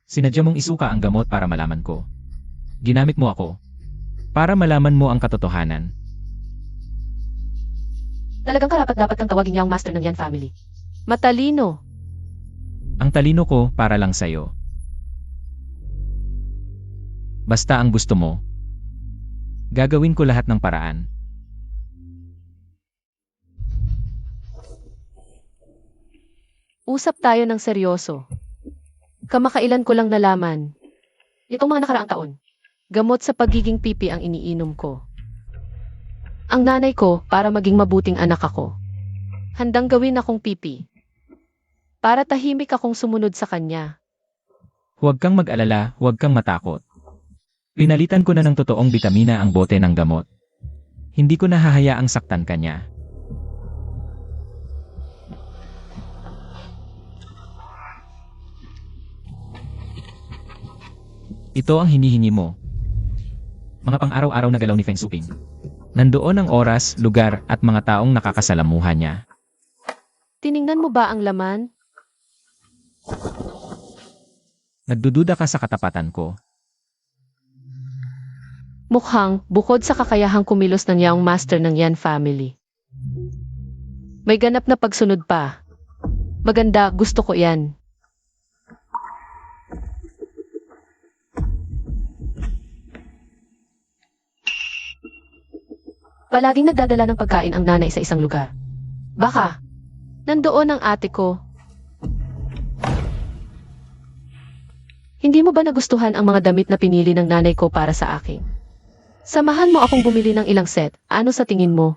D: Sinadya mong isuka ang gamot para malaman ko. Ginamit mo ako. Para malaman mo ang katotohanan.
A: Talagang karapat-dapat kang tawagin Young Master ng Yan family. Matalino.
D: Ang talino ko para lang sa'yo. Basta ang gusto mo. Gagawin ko lahat ng paraan.
A: Usap tayo ng seryoso. Kamakailan ko lang nalaman. Itong mga nakaraang taon. Gamot sa pagiging pipi ang iniinom ko. Ang nanay ko para maging mabuting anak ako. Handang gawin akong pipi. Para tahimik akong sumunod sa kanya.
D: Huwag kang mag-alala, huwag kang matakot. Pinalitan ko na ng totoong bitamina ang bote ng gamot. Hindi ko nahahayaang saktan kanya. Ito ang hinihingi mo. Mga pang-araw-araw na galaw ni Feng Suping. Nandoon ang oras, lugar at mga taong nakakasalamuha niya.
A: Tiningnan mo ba ang laman?
D: Nagdududa ka sa katapatan ko.
A: Mukhang, bukod sa kakayahang kumilos ng Young Master ng Yan family. May ganap na pagsunod pa. Maganda, gusto ko yan. Palaging nagdadala ng pagkain ang nanay sa isang lugar. Baka, nandoon ang ate ko. Hindi mo ba nagustuhan ang mga damit na pinili ng nanay ko para sa akin? Samahan mo akong bumili ng ilang set. Ano sa tingin mo?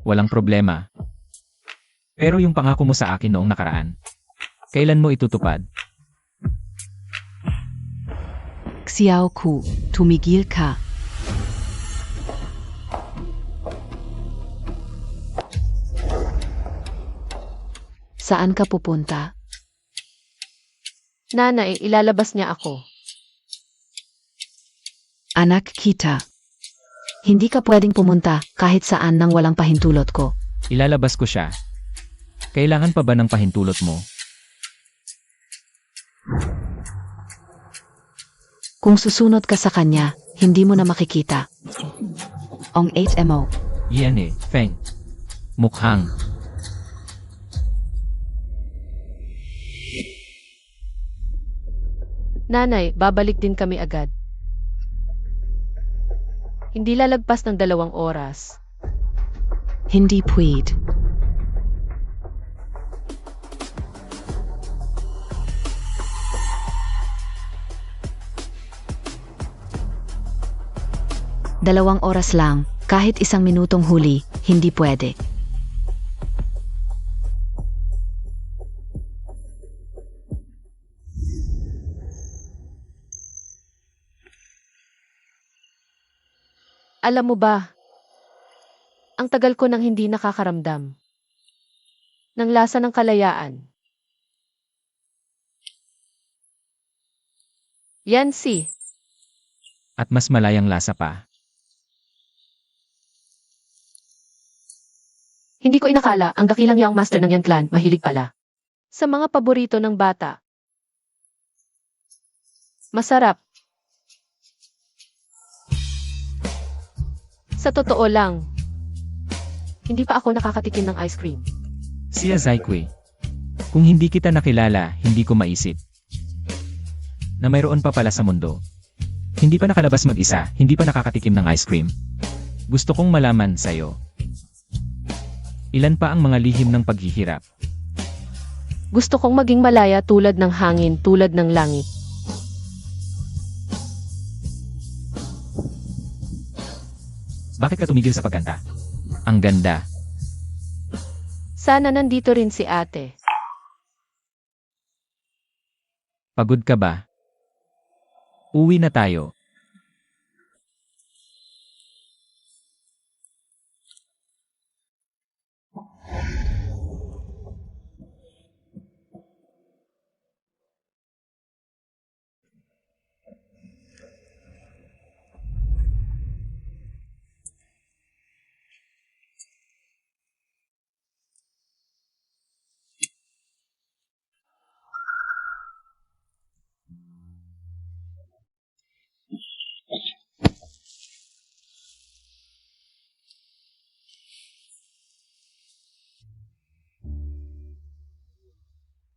D: Walang problema. Pero yung pangako mo sa akin noong nakaraan, kailan mo itutupad?
E: Xiao Ku, tumigil ka.
B: Saan ka pupunta?
A: Nanay, ilalabas niya ako.
E: Anak kita.
B: Hindi ka pwedeng pumunta kahit saan nang walang pahintulot ko.
D: Ilalabas ko siya. Kailangan pa ba ng pahintulot mo?
B: Kung susunod ka sa kanya, hindi mo na makikita.
E: Ong HMO.
D: Yan eh, Feng. Mukhang.
A: Nanay, babalik din kami agad. Hindi lalagpas ng 2 oras.
E: Hindi pwede.
B: Dalawang oras lang, kahit 1 minutong huli, hindi pwede.
A: Alam mo ba, ang tagal ko nang hindi nakakaramdam ng lasa ng kalayaan. Yan si.
D: At mas malayang lasa pa.
A: Hindi ko inakala ang dakilang Young Master ng Yan Clan mahilig pala sa mga paborito ng bata. Masarap. Sa totoo lang, hindi pa ako nakakatikim ng ice cream.
D: Siya Zaikwe. Kung hindi kita nakilala, hindi ko maisip na mayroon pa pala sa mundo. Hindi pa nakalabas mag-isa, hindi pa nakakatikim ng ice cream. Gusto kong malaman sa'yo. Ilan pa ang mga lihim ng paghihirap?
A: Gusto kong maging malaya tulad ng hangin, tulad ng langit.
D: Bakit ka tumigil sa pagkanta? Ang ganda.
A: Sana nandito rin si ate.
D: Pagod ka ba? Uwi na tayo.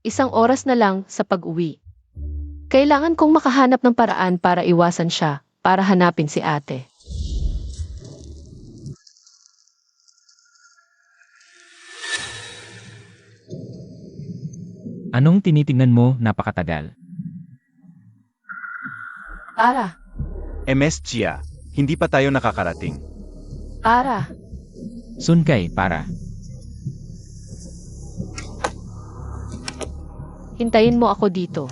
A: Isang oras na lang sa pag-uwi. Kailangan kong makahanap ng paraan para iwasan siya, para hanapin si ate.
D: Anong tinitingnan mo napakatagal?
A: Ara,
C: MS Chia, hindi pa tayo nakakarating.
A: Ara,
D: Sunkay, para.
A: hintayin mo ako dito.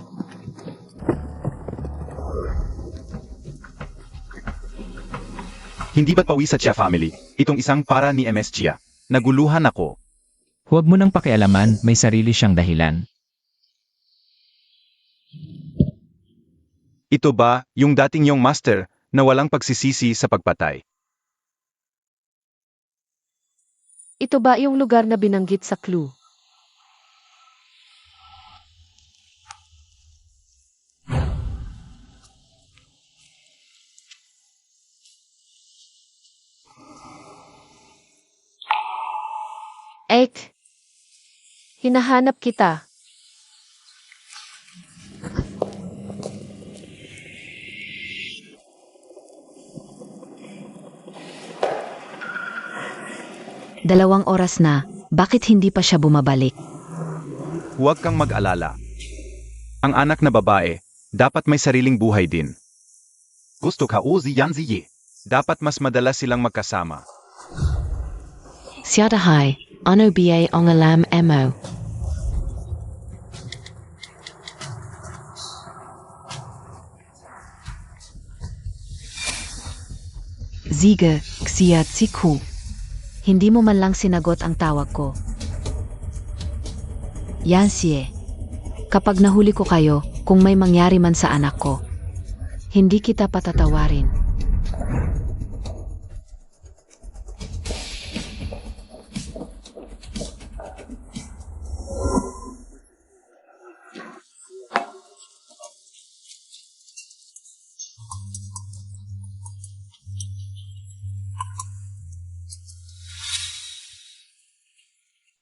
C: Hindi ba't pawi sa Chia family? Itong isang para ni MS Chia. Naguluhan ako.
D: Huwag mo nang pakialaman, may sarili siyang dahilan.
C: Ito ba, yung dating yung master, na walang pagsisisi sa pagpatay?
A: Ito ba yung lugar na binanggit sa clue? Ek, hinahanap kita.
B: Dalawang oras na, bakit hindi pa siya bumabalik?
C: Huwag kang mag-alala. Ang anak na babae, dapat may sariling buhay din.
F: Gusto ka o yan siye.
C: Dapat mas madalas silang magkasama.
E: Siadahay, ano ba ang alam mo?
B: Sige, ksiyat siku. Hindi mo man lang sinagot ang tawag ko. Yan siye. Kapag nahuli ko kayo, kung may mangyari man sa anak ko, hindi kita patatawarin.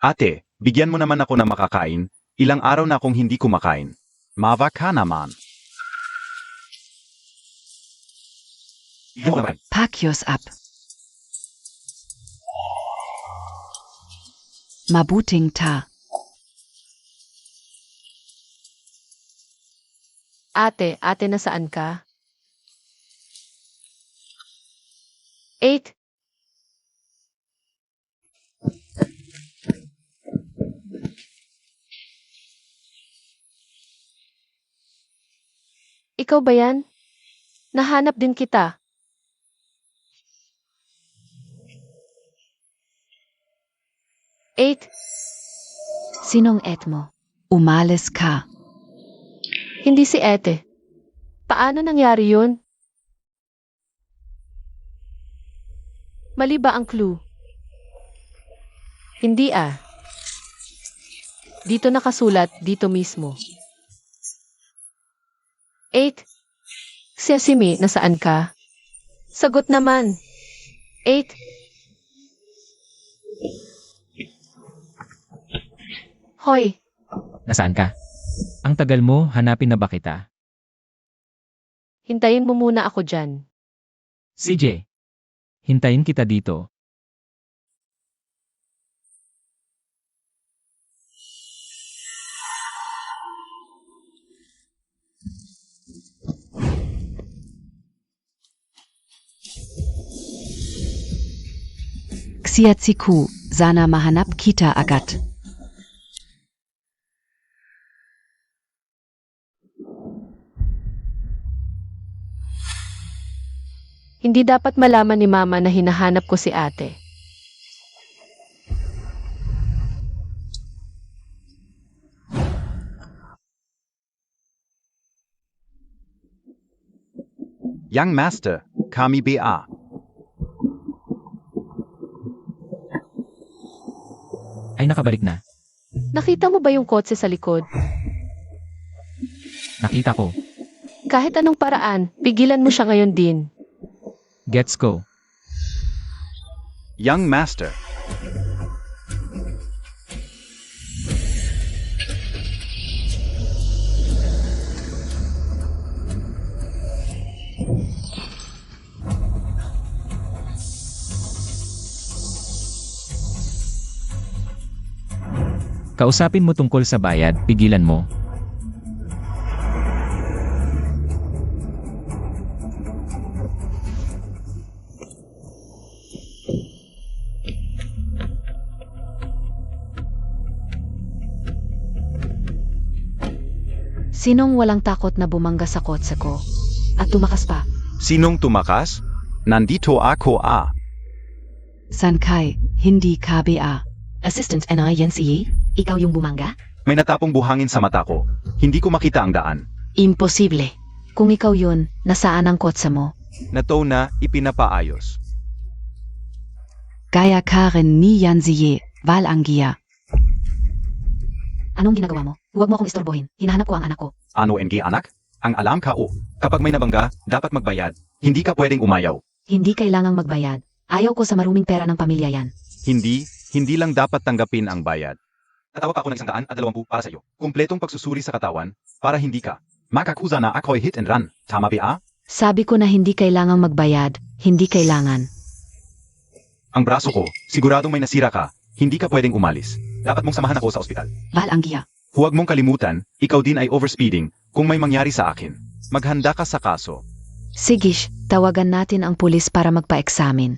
C: Ate, bigyan mo naman ako na makakain. Ilang araw na akong hindi kumakain.
F: Mava ka naman.
E: Pakyos up. Mabuting ta.
A: Ate, nasaan ka? 8. Ikaw ba yan? Nahanap din kita. Eight.
B: Sinong et mo?
E: Umalis ka.
A: Hindi si Ete. Paano nangyari yun? Mali ba ang clue? Hindi ah. Dito nakasulat, dito mismo. 8. Si Asimi, nasaan ka? Sagot naman. 8. Hoy,
D: Nasaan ka? Ang tagal mo, hanapin na ba kita?
A: hintayin mo muna ako dyan.
D: CJ, hintayin kita dito.
E: Xiatsiku, sana mahanap kita agad.
A: Hindi dapat malaman ni Mama na hinahanap ko si ate.
C: Young Master, kami ba?
D: Ay nakabalik na.
A: Nakita mo ba yung kotse sa likod?
D: Nakita ko.
A: Kahit anong paraan, pigilan mo siya ngayon din.
D: Gets go.
C: Young Master.
D: Kausapin mo tungkol sa bayad, pigilan mo.
B: Sinong walang takot na bumangga sa kotse ko? At tumakas pa?
C: Sinong tumakas? Nandito ako
E: Sankai, hindi KBA.
B: Assistant NI Yensi, ikaw yung bumangga?
C: May natapong buhangin sa mata ko. Hindi ko makita ang daan.
B: Imposible. Kung ikaw yun, nasaan ang kotse mo?
C: Nato na ipinapaayos.
E: Gaya Karen ni Yanziye, Valangia.
B: Anong ginagawa mo? Huwag mo akong istorbohin. Hinahanap ko ang anak ko.
C: Ano NG anak? Ang alam ka kapag may nabangga, dapat magbayad. Hindi ka pwedeng umayaw.
B: Hindi kailangang magbayad. Ayaw ko sa maruming pera ng pamilya yan.
C: Hindi lang dapat tanggapin ang bayad. Tatawag ako ng 120 para sa iyo. Kumpletong pagsusuri sa katawan, para hindi ka makakusa na ako'y hit and run. Tama ba?
B: Sabi ko na hindi kailangang magbayad. Hindi kailangan.
C: Ang braso ko, siguradong may nasira ka. Hindi ka pwedeng umalis. Dapat mong samahan ako sa ospital.
E: Valangia.
C: Huwag mong kalimutan, ikaw din ay overspeeding kung may mangyari sa akin. Maghanda ka sa kaso.
B: Sigish, tawagan natin ang pulis para magpa-examine.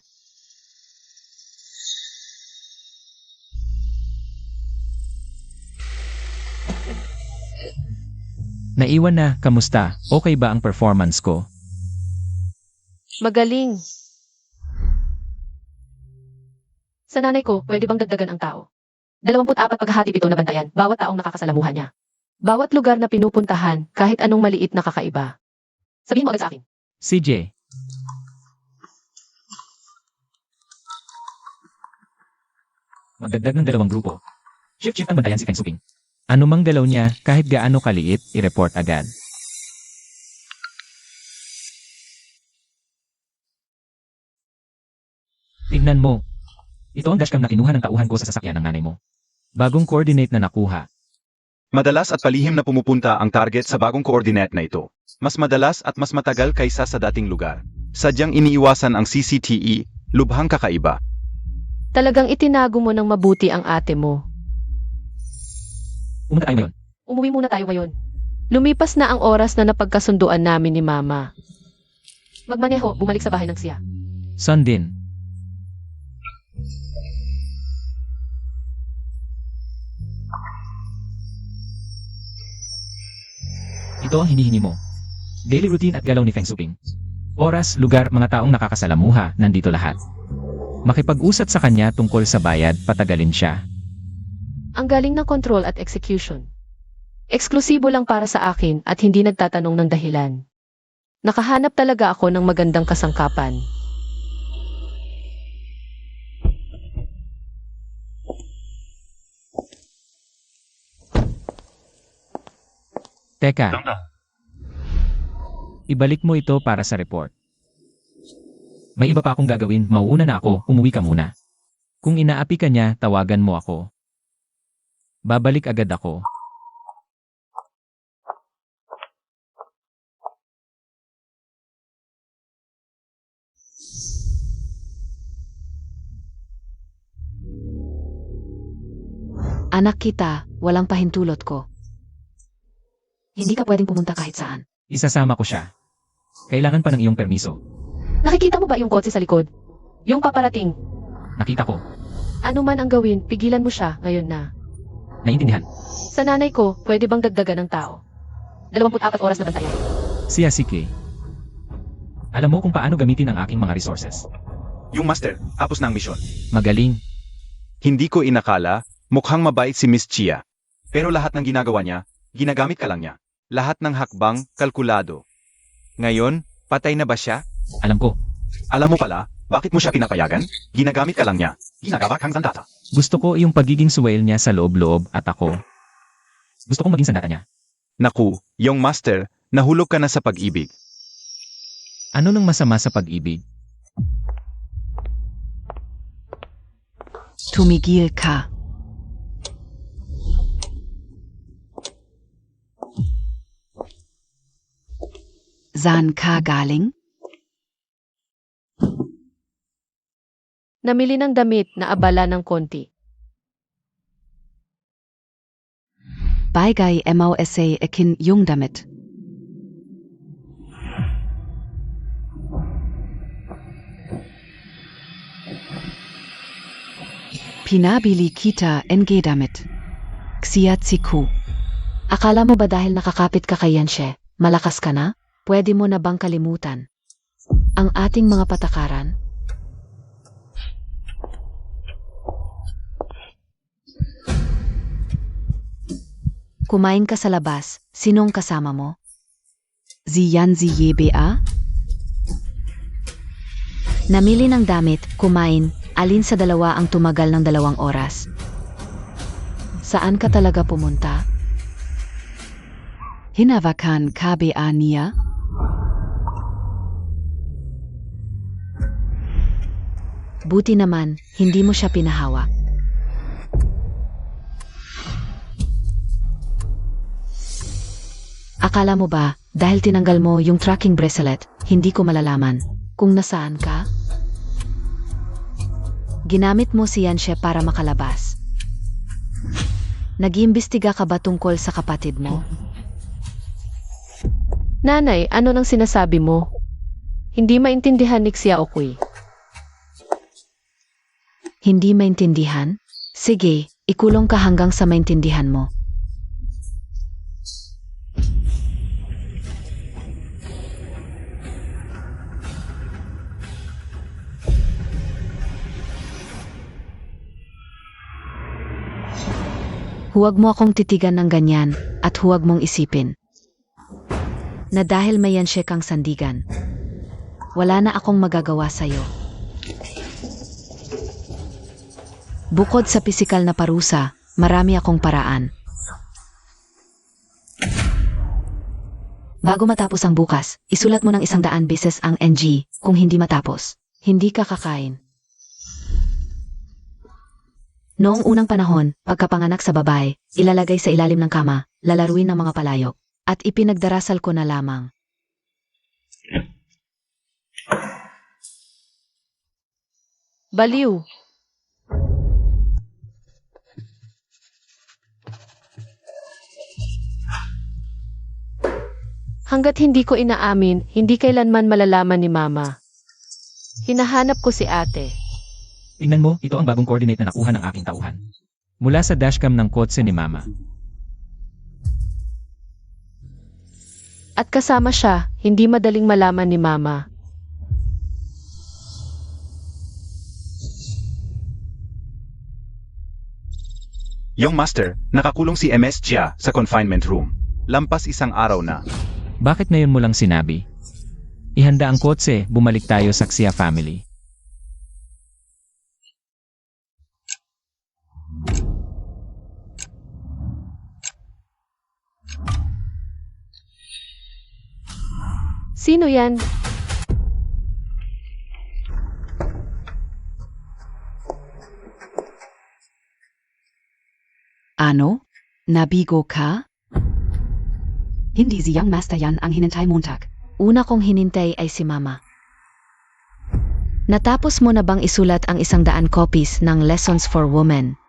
D: Naiwan na, kamusta? Okay ba ang performance ko?
A: Magaling. Sa nanay ko, pwede bang dagdagan ang tao? 24 paghahatid ito na bantayan, bawat taong nakakasalamuhan niya. Bawat lugar na pinupuntahan, kahit anong maliit na kakaiba. Sabihin mo agad sa akin.
D: CJ, magdagdag ng 2 grupo. Shift ang bantayan si Feng Suping. Ano mang galaw niya, kahit gaano kaliit, i-report agad. Tingnan mo. Ito ang dashcam na kinuha ng tauhan ko sa sasakyan ng nanay mo. Bagong coordinate na nakuha.
C: Madalas at palihim na pumupunta ang target sa bagong coordinate na ito. Mas madalas at mas matagal kaysa sa dating lugar. Sadyang iniiwasan ang CCTE, lubhang kakaiba.
A: Talagang itinago mo ng mabuti ang ate mo.
D: Pumunta tayo ngayon.
A: Umuwi muna tayo ngayon. Lumipas na ang oras na napagkasunduan namin ni Mama. Magmaneho, bumalik sa bahay ng siya.
D: Son din. Ito ang hinihingi mo. Daily routine at galaw ni Feng Suping. Oras, lugar, mga taong nakakasalamuha, nandito lahat. Makipag-usat sa kanya tungkol sa bayad, patagalin siya.
A: Ang galing ng control at execution. Eksklusibo lang para sa akin at hindi nagtatanong ng dahilan. Nakahanap talaga ako ng magandang kasangkapan.
D: Teka. Ibalik mo ito para sa report. May iba pa akong gagawin, mauuna na ako, umuwi ka muna. Kung inaapi ka niya, tawagan mo ako. Babalik agad ako.
B: Anak kita, walang pahintulot ko. Hindi ka pwedeng pumunta kahit saan.
D: Isasama ko siya. Kailangan pa ng iyong permiso.
A: Nakikita mo ba yung kotse sa likod? Yung paparating.
D: Nakita ko.
A: Ano man ang gawin, pigilan mo siya ngayon na.
D: Naiintindihan.
A: Sa nanay ko, pwede bang dagdagan ng tao? 24 oras na bantayan.
D: Siya si Kay. Alam mo kung paano gamitin ang aking mga resources.
C: Yung master, tapos na ang misyon.
D: Magaling.
C: Hindi ko inakala, mukhang mabait si Miss Chia. Pero lahat ng ginagawa niya, ginagamit ka lang niya. Lahat ng hakbang, kalkulado. Ngayon, patay na ba siya?
D: Alam ko.
C: Alam mo pala, bakit mo siya pinapayagan? Ginagamit ka lang niya.
F: Ginagawa kang sandata.
D: Gusto ko yung pagiging suwail niya sa loob-loob at ako. Gusto kong maging sandata niya.
C: Naku, yung master, nahulog ka na sa pag-ibig.
D: Ano nang masama sa pag-ibig?
E: Tumigil ka. Saan ka galing?
A: Namili ng damit na abala ng konti.
E: Bagay MOSA akin yung damit. Pinabili kita NG damit. Xiatsiku.
B: Akala mo ba dahil nakakapit ka kay Yanshe, malakas ka na? Pwede mo na bang kalimutan ang ating mga patakaran? Kumain ka sa labas, sinong kasama mo?
E: Si Yanzi ba?
B: Namili ng damit, kumain, alin sa dalawa ang tumagal ng 2 oras? Saan ka talaga pumunta?
E: Hinawakan KBA niya?
B: Buti naman, hindi mo siya pinahawak. Akala mo ba, dahil tinanggal mo yung tracking bracelet, hindi ko malalaman kung nasaan ka? Ginamit mo si Yanshe para makalabas. Nag-iimbestiga ka ba tungkol sa kapatid mo?
A: Nanay, ano nang sinasabi mo? Hindi maintindihan ni Xiaokui.
B: Hindi maintindihan? Sige, ikulong ka hanggang sa maintindihan mo. Huwag mo akong titigan ng ganyan at huwag mong isipin na dahil may Yanshe kang sandigan, wala na akong magagawa sa'yo. Bukod sa pisikal na parusa, marami akong paraan. Bago matapos ang bukas, isulat mo ng 100 beses ang NG. Kung hindi matapos, hindi ka kakain. Noong unang panahon, pagkapanganak sa babae, ilalagay sa ilalim ng kama, lalaruin ng mga palayok, at ipinagdarasal ko na lamang.
A: Baliw. Hanggat hindi ko inaamin, hindi kailanman malalaman ni Mama. Hinahanap ko si ate.
D: Tingnan mo, ito ang bagong coordinate na nakuha ng aking tauhan. Mula sa dashcam ng kotse ni Mama.
A: At kasama siya, hindi madaling malaman ni Mama.
C: Yung master, nakakulong si MS Chia sa confinement room. Lampas 1 araw na.
D: Bakit ngayon mo lang sinabi? Ihanda ang kotse, bumalik tayo sa Xia family.
A: Sino yan?
E: Ano? Nabigo ka? Hindi si Young Master Yan ang hinintay Montag.
B: Una kong hinintay ay si Mama. Natapos mo na bang isulat ang 100 copies ng Lessons for Women?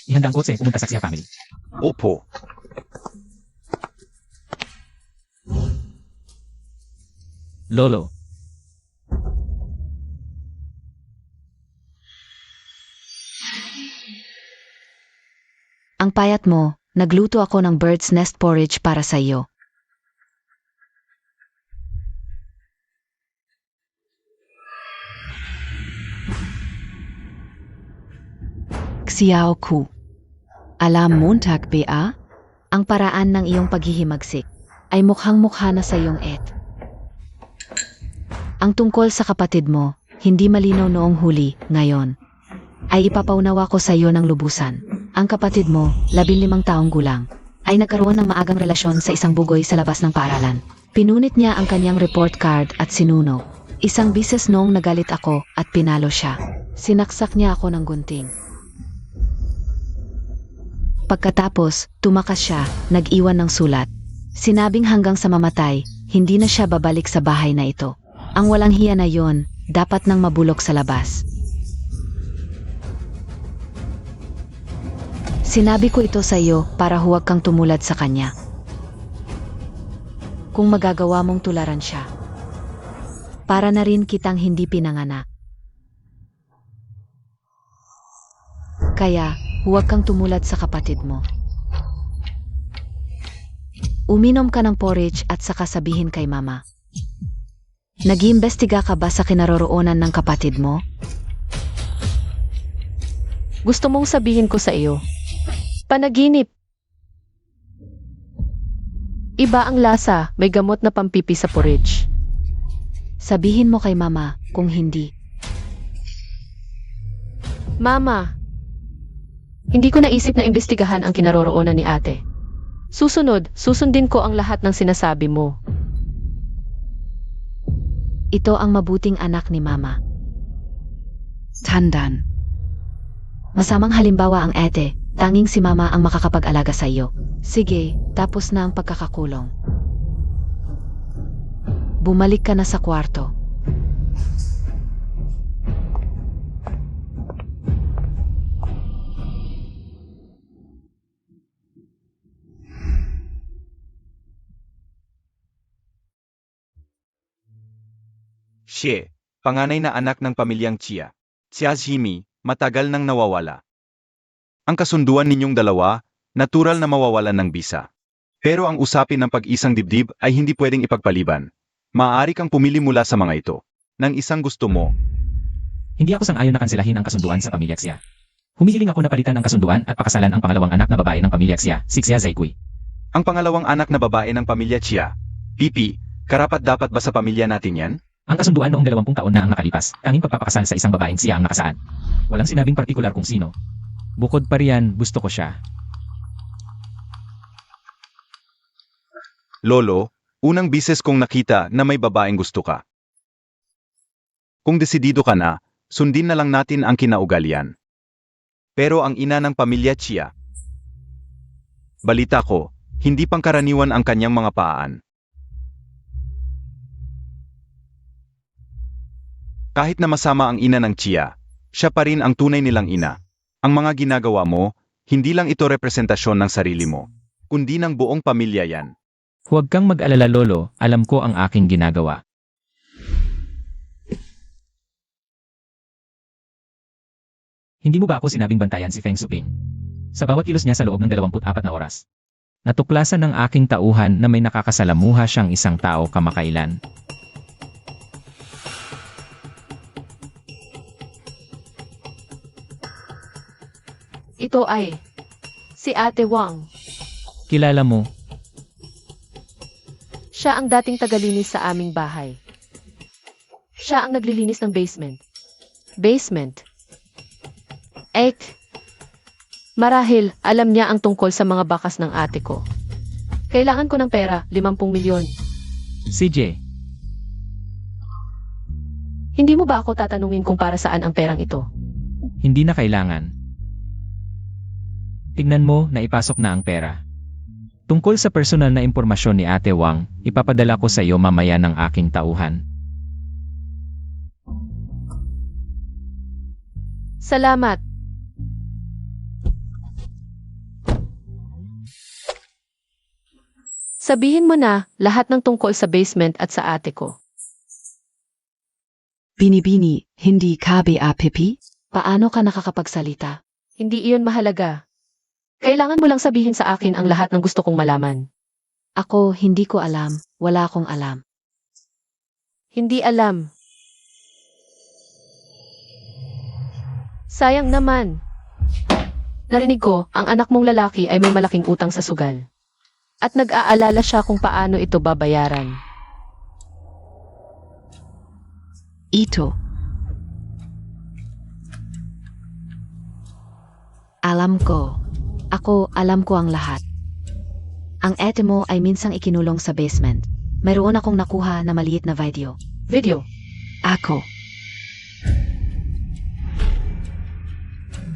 D: Ihanda ang kotse, pumunta sa Xia family.
C: Opo.
D: Lolo,
B: Ang payat mo, nagluto ako ng bird's nest porridge para sa iyo.
E: Xiao Ku. Alam Montag ba?
B: Ang paraan ng iyong paghihimagsik ay mukhang-mukha na sa iyong et. Ang tungkol sa kapatid mo, hindi malinaw noong huli, ngayon. Ay ipapaunawa ko sa iyo ng lubusan. Ang kapatid mo, 15 taong gulang, ay nagkaroon ng maagang relasyon sa isang bugoy sa labas ng paaralan. Pinunit niya ang kanyang report card at sinunog. Isang bises noong nagalit ako at pinalo siya. Sinaksak niya ako ng gunting. Pagkatapos, tumakas siya, nag-iwan ng sulat. Sinabing hanggang sa mamatay, hindi na siya babalik sa bahay na ito. Ang walang hiya na yon, dapat nang mabulok sa labas. Sinabi ko ito sa iyo para huwag kang tumulad sa kanya. Kung magagawa mong tularan siya, para na rin kitang hindi pinanganak. Kaya, huwag kang tumulad sa kapatid mo. Uminom ka ng porridge at saka sabihin kay Mama. Nag-iimbestiga ka ba sa kinaroroonan ng kapatid mo?
A: Gusto mong sabihin ko sa iyo? Panaginip. Iba ang lasa, may gamot na pampipi sa porridge.
B: Sabihin mo kay Mama kung hindi.
A: Mama, hindi ko naisip na imbestigahan ang kinaroroonan ni ate. Susunod, susundin ko ang lahat ng sinasabi mo.
B: Ito ang mabuting anak ni Mama.
E: Tandan.
B: Masamang halimbawa ang ate, tanging si Mama ang makakapag-alaga sa iyo. Sige, tapos na ang pagkakakulong. Bumalik ka na sa kwarto.
C: Xie, panganay na anak ng pamilyang Chia. Xia Zhimi, matagal nang nawawala. Ang kasunduan ninyong dalawa, natural na mawawalan ng bisa. Pero ang usapin ng pag-isang dibdib ay hindi pwedeng ipagpaliban. Maaari kang pumili mula sa mga ito. Nang isang gusto mo,
D: hindi ako sang-ayon na kansilahin ang kasunduan sa pamilya Xia. Humihiling ako na palitan ang kasunduan at pakasalan ang pangalawang anak na babae ng pamilya Xia, si Xia Zaikui.
C: ang pangalawang anak na babae ng pamilya Chia. Pipi, karapat-dapat ba sa pamilya natin yan?
D: Ang kasunduan noong 20 taon na ang nakalipas, tanging pagpapakasal sa isang babaeng siya ang nakasaad. Walang sinabing partikular kung sino. Bukod pa riyan, gusto ko siya.
C: Lolo, unang bises kong nakita na may babaeng gusto ka. Kung desidido ka na, sundin na lang natin ang kinaugalian. Pero ang ina ng pamilya Chia, balita ko, hindi pangkaraniwan ang kanyang mga paan. Kahit na masama ang ina ng Chia, siya pa rin ang tunay nilang ina. Ang mga ginagawa mo, hindi lang ito representasyon ng sarili mo, kundi ng buong pamilya yan.
D: Huwag kang mag-alala lolo, alam ko ang aking ginagawa. Hindi mo ba ako sinabing bantayan si Feng Suping? Sa bawat kilos niya sa loob ng 24 na oras. Natuklasan ng aking tauhan na may nakakasalamuha siyang isang tao kamakailan.
A: Ito ay si Ate Wang.
D: Kilala mo,
A: Siya ang dating tagalinis sa aming bahay. Siya ang naglilinis ng basement. Basement. Ek. Marahil, alam niya ang tungkol sa mga bakas ng ate ko. Kailangan ko ng pera, 50 milyon.
D: CJ,
A: Hindi mo ba ako tatanungin kung para saan ang perang ito?
D: hindi na kailangan. Tignan mo na ipasok na ang pera. Tungkol sa personal na impormasyon ni Ate Wang, ipapadala ko sa iyo mamaya ng aking tauhan.
A: Salamat. Sabihin mo na lahat ng tungkol sa basement at sa ate ko.
E: Binibini, hindi ka ba pipi?
B: Paano ka nakakapagsalita?
A: Hindi iyon mahalaga. Kailangan mo lang sabihin sa akin ang lahat ng gusto kong malaman.
B: Ako, hindi ko alam. Wala akong alam.
A: Hindi alam. Sayang naman. Narinig ko, ang anak mong lalaki ay may malaking utang sa sugal. At nag-aalala siya kung paano ito babayaran.
E: Ito.
B: Alam ko. Ako, alam ko ang lahat. Ang ate mo ay minsang ikinulong sa basement. Mayroon akong nakuha na maliit na video.
A: Video.
E: Ako.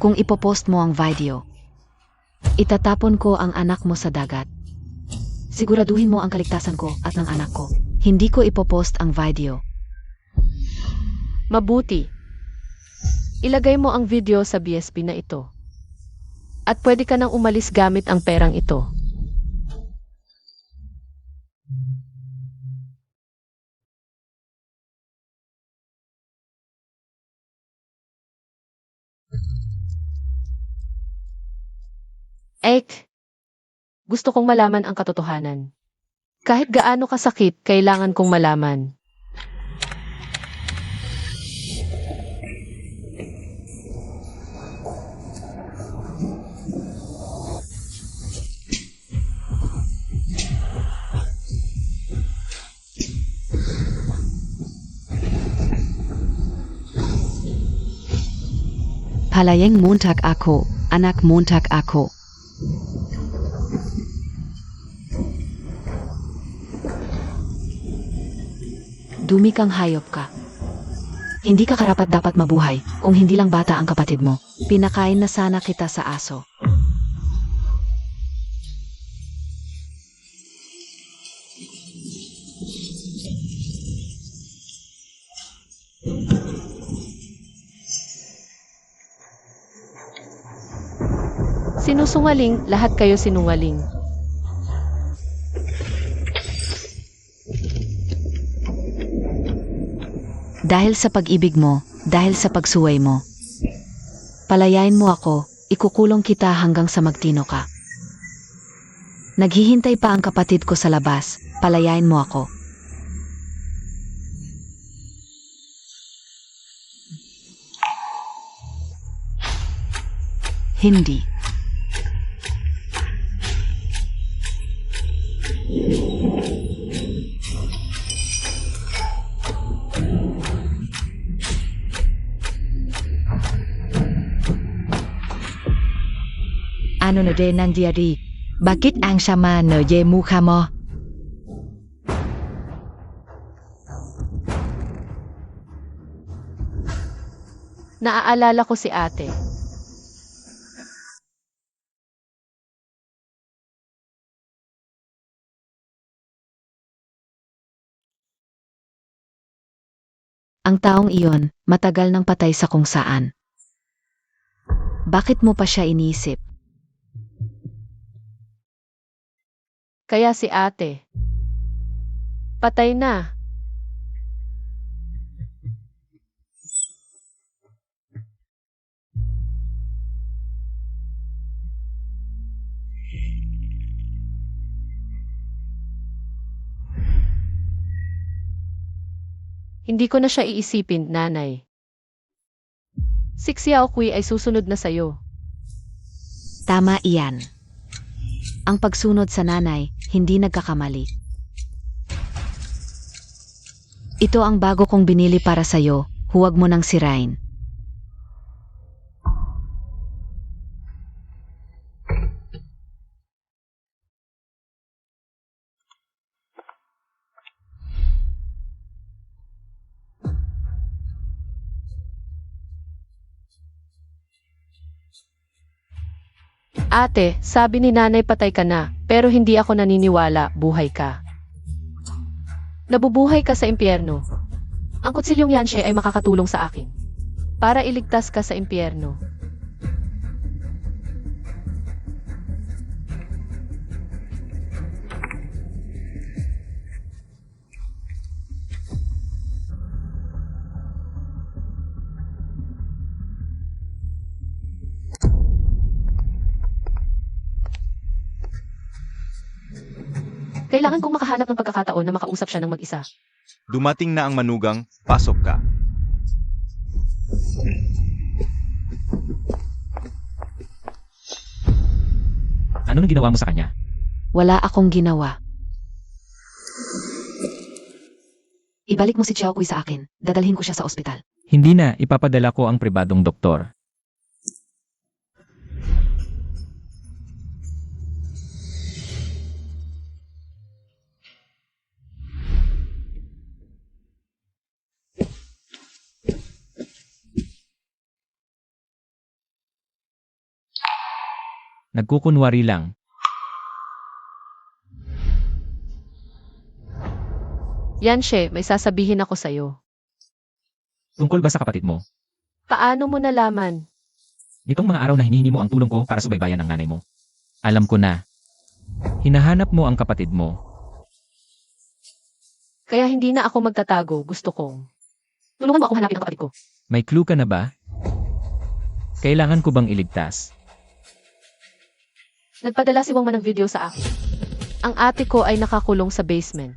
B: Kung ipopost mo ang video, itatapon ko ang anak mo sa dagat. Siguraduhin mo ang kaligtasan ko at ng anak ko. Hindi ko ipopost ang video.
A: Mabuti. Ilagay mo ang video sa BSP na ito. At pwede ka nang umalis gamit ang perang ito. Gusto kong malaman ang katotohanan. Kahit gaano kasakit, kailangan kong malaman.
E: Palayeng Montag ako, anak Montag ako.
B: Dumi kang hayop ka. Hindi ka karapat dapat mabuhay kung hindi lang bata ang kapatid mo. Pinakain na sana kita sa aso.
A: Sinusungaling, lahat kayo sinungaling.
B: Dahil sa pag-ibig mo, dahil sa pagsuway mo. Palayain mo ako, ikukulong kita hanggang sa magtino ka. Naghihintay pa ang kapatid ko sa labas, palayain mo ako.
E: Hindi.
G: Ano na din nangyari? Bakit ang sama na mukha mo?
A: Naaalala ko si ate.
B: Ang taong iyon, matagal nang patay sa kung saan. Bakit mo pa siya inisip?
A: Kaya si ate. Patay na. Hindi ko na siya iisipin, nanay. Si Xiaokui ay susunod na sayo.
B: Tama iyan. Ang pagsunod sa nanay, hindi nagkakamali. Ito ang bago kong binili para sa'yo, huwag mo nang sirain.
A: Ate, sabi ni nanay patay ka na, pero hindi ako naniniwala, buhay ka. Nabubuhay ka sa impyerno. Ang kutsilyong Yanshe ay makakatulong sa akin. Para iligtas ka sa impyerno. Kailangan kong makahanap ng pagkakataon na makausap siya ng mag-isa.
C: Dumating na ang manugang, pasok ka.
D: Ano nang ginawa mo sa kanya?
B: Wala akong ginawa.
E: Ibalik mo si Xiaoqui sa akin. Dadalhin ko siya sa ospital.
D: Hindi na, ipapadala ko ang pribadong doktor. Nagkukunwari lang.
A: Yanshe, may sasabihin ako sa'yo.
D: Tungkol ba sa kapatid mo?
A: Paano mo nalaman?
D: Nitong mga araw na hinihingi mo ang tulong ko para subaybayan ng nanay mo. Alam ko na. Hinahanap mo ang kapatid mo.
A: Kaya hindi na ako magtatago, gusto kong. Tulungan mo akong hanapin ang kapatid ko.
D: May clue ka na ba? Kailangan ko bang iligtas?
A: Nagpadala si Wangman ng video sa akin. Ang ate ko ay nakakulong sa basement.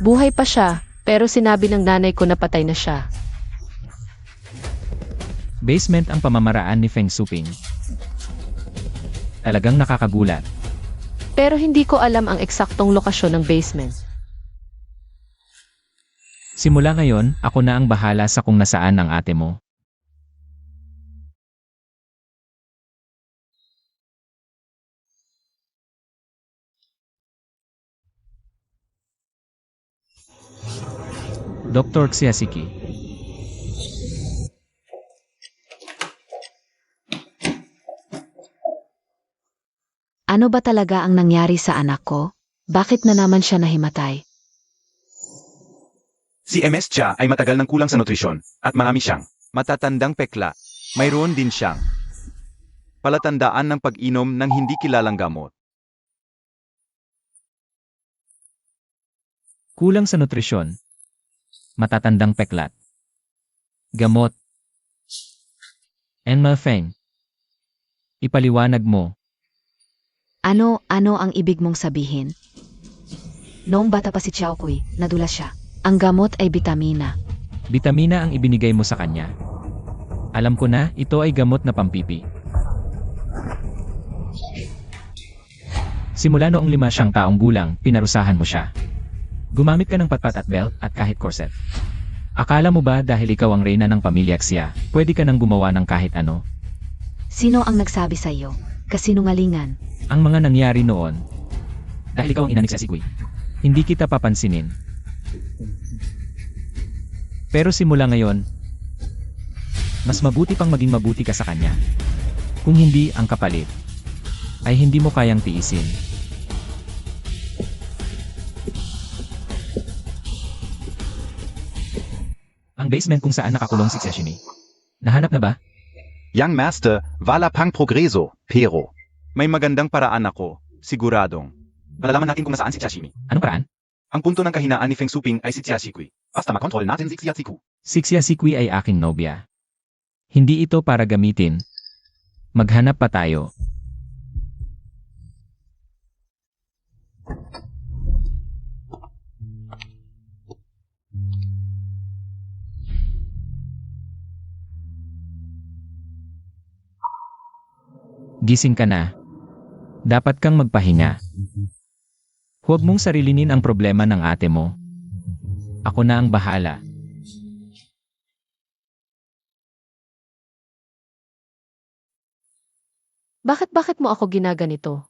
A: Buhay pa siya, pero sinabi ng nanay ko na patay na siya.
D: Basement ang pamamaraan ni Feng Suping. Talagang nakakagulat.
A: Pero hindi ko alam ang eksaktong lokasyon ng basement.
D: Simula ngayon, ako na ang bahala sa kung nasaan ang ate mo. Dr. Xiasiki.
B: Ano ba talaga ang nangyari sa anak ko? Bakit na naman siya nahimatay?
F: Si MS Cha ay matagal ng kulang sa nutrisyon at marami siyang
C: Matatandang pekla. Mayroon din siyang palatandaan ng pag-inom ng hindi kilalang gamot.
D: Kulang sa nutrisyon. Matatandang peklat. Gamot. Enma Feng. Ipaliwanag mo.
B: Ano ang ibig mong sabihin?
E: Noong bata pa si Xiaoqui, nadulas siya.
B: Ang gamot ay bitamina.
D: Bitamina ang ibinigay mo sa kanya. Alam ko na, ito ay gamot na pampipi. Simula noong 5 siyang taong gulang, pinarusahan mo siya. Gumamit ka ng patpat at belt at kahit corset. Akala mo ba dahil ikaw ang reyna ng pamilya Xia, pwede ka nang gumawa ng kahit ano?
E: Sino ang nagsabi sa iyo? Kasinungalingan.
D: Ang mga nangyari noon. Dahil ikaw ang ina ni Xiaoqui. Hindi kita papansinin. Pero simula ngayon, mas mabuti pang maging mabuti ka sa kanya. Kung hindi ang kapalit, ay hindi mo kayang tiisin. Ang basement kung saan nakakulong si Xiaoximi. Nahanap na ba?
F: Young Master, wala pang progreso, pero
C: May magandang paraan ako, siguradong.
F: malalaman natin kung nasaan si Xiaoximi.
D: Anong paraan?
F: Ang punto ng kahinaan ni Feng Suping ay si Xiaoqui. Basta makontrol natin si Xiaoqui.
D: Si Xiaoqui ay aking nobya. Hindi ito para gamitin. Maghanap pa tayo. Gising ka na. Dapat kang magpahinga. Huwag mong sarilinin ang problema ng ate mo. Ako na ang bahala.
A: Bakit mo ako ginaganito?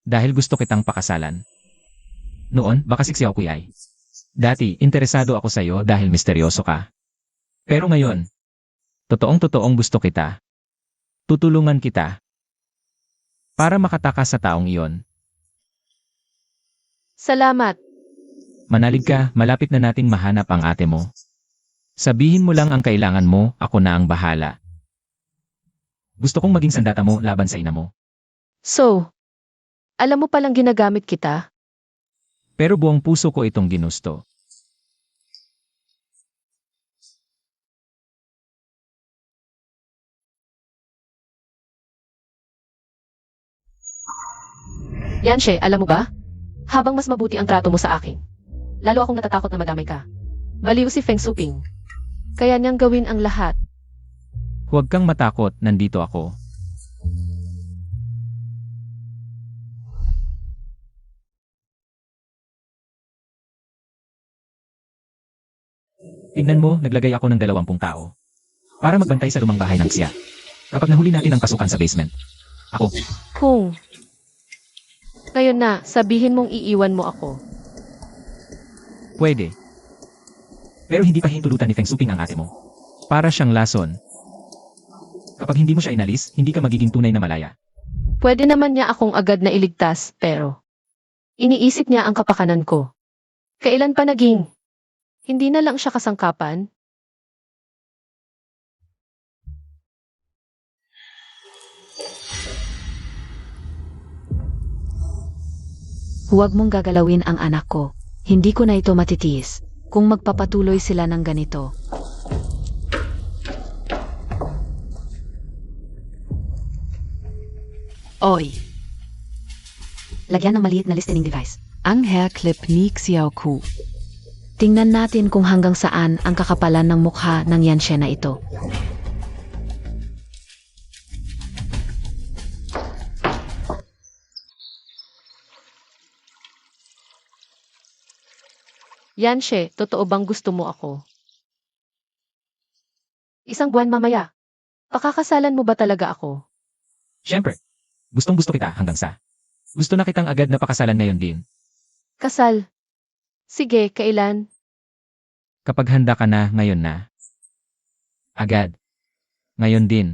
D: Dahil gusto kitang pakasalan. Noon, baka si Xiaoqui ay. Dati, interesado ako sa'yo dahil misteryoso ka. Pero ngayon, totoong-totoong gusto kita. Tutulungan kita. Para makatakas sa taong iyon.
A: Salamat.
D: Manalig ka, malapit na nating mahanap ang ate mo. Sabihin mo lang ang kailangan mo, ako na ang bahala. Gusto kong maging sandata mo laban sa ina mo.
A: So, alam mo palang ginagamit kita?
D: Pero buong puso ko itong ginusto.
A: Yanshe, alam mo ba? Habang mas mabuti ang trato mo sa akin, lalo akong natatakot na madamay ka. Baliw si Feng Suping. Kaya niyang gawin ang lahat.
D: Huwag kang matakot, nandito ako. Tignan mo, naglagay ako ng 20 tao. Para magbantay sa lumang bahay ng siya. Kapag nahuli natin ang pasukan sa basement. Ako,
A: Kung ngayon na, sabihin mong iiwan mo ako.
D: pwede. Pero hindi pa hintulutan ni Feng Suping ang ate mo. Para siyang lason. Kapag hindi mo siya inalis, hindi ka magiging tunay na malaya.
A: Pwede naman niya akong agad na iligtas, pero iniisip niya ang kapakanan ko. Kailan pa naging? Hindi na lang siya kasangkapan?
B: Huwag mong gagalawin ang anak ko. Hindi ko na ito matitiis. Kung magpapatuloy sila ng ganito.
E: Oi.
B: Lagyan ng maliit na listening device.
E: Ang hairclip ni Xiao Ku.
B: Tingnan natin kung hanggang saan ang kakapalan ng mukha ng Yanshe na ito.
A: Yanshe, totoo bang gusto mo ako? Isang buwan mamaya. Pakakasalan mo ba talaga ako?
D: Siyempre, gustong gusto kita hanggang sa. Gusto na kitang agad na pakasalan ngayon din.
A: Kasal. Sige, kailan?
D: Kapag handa ka na, ngayon na. Agad. Ngayon din.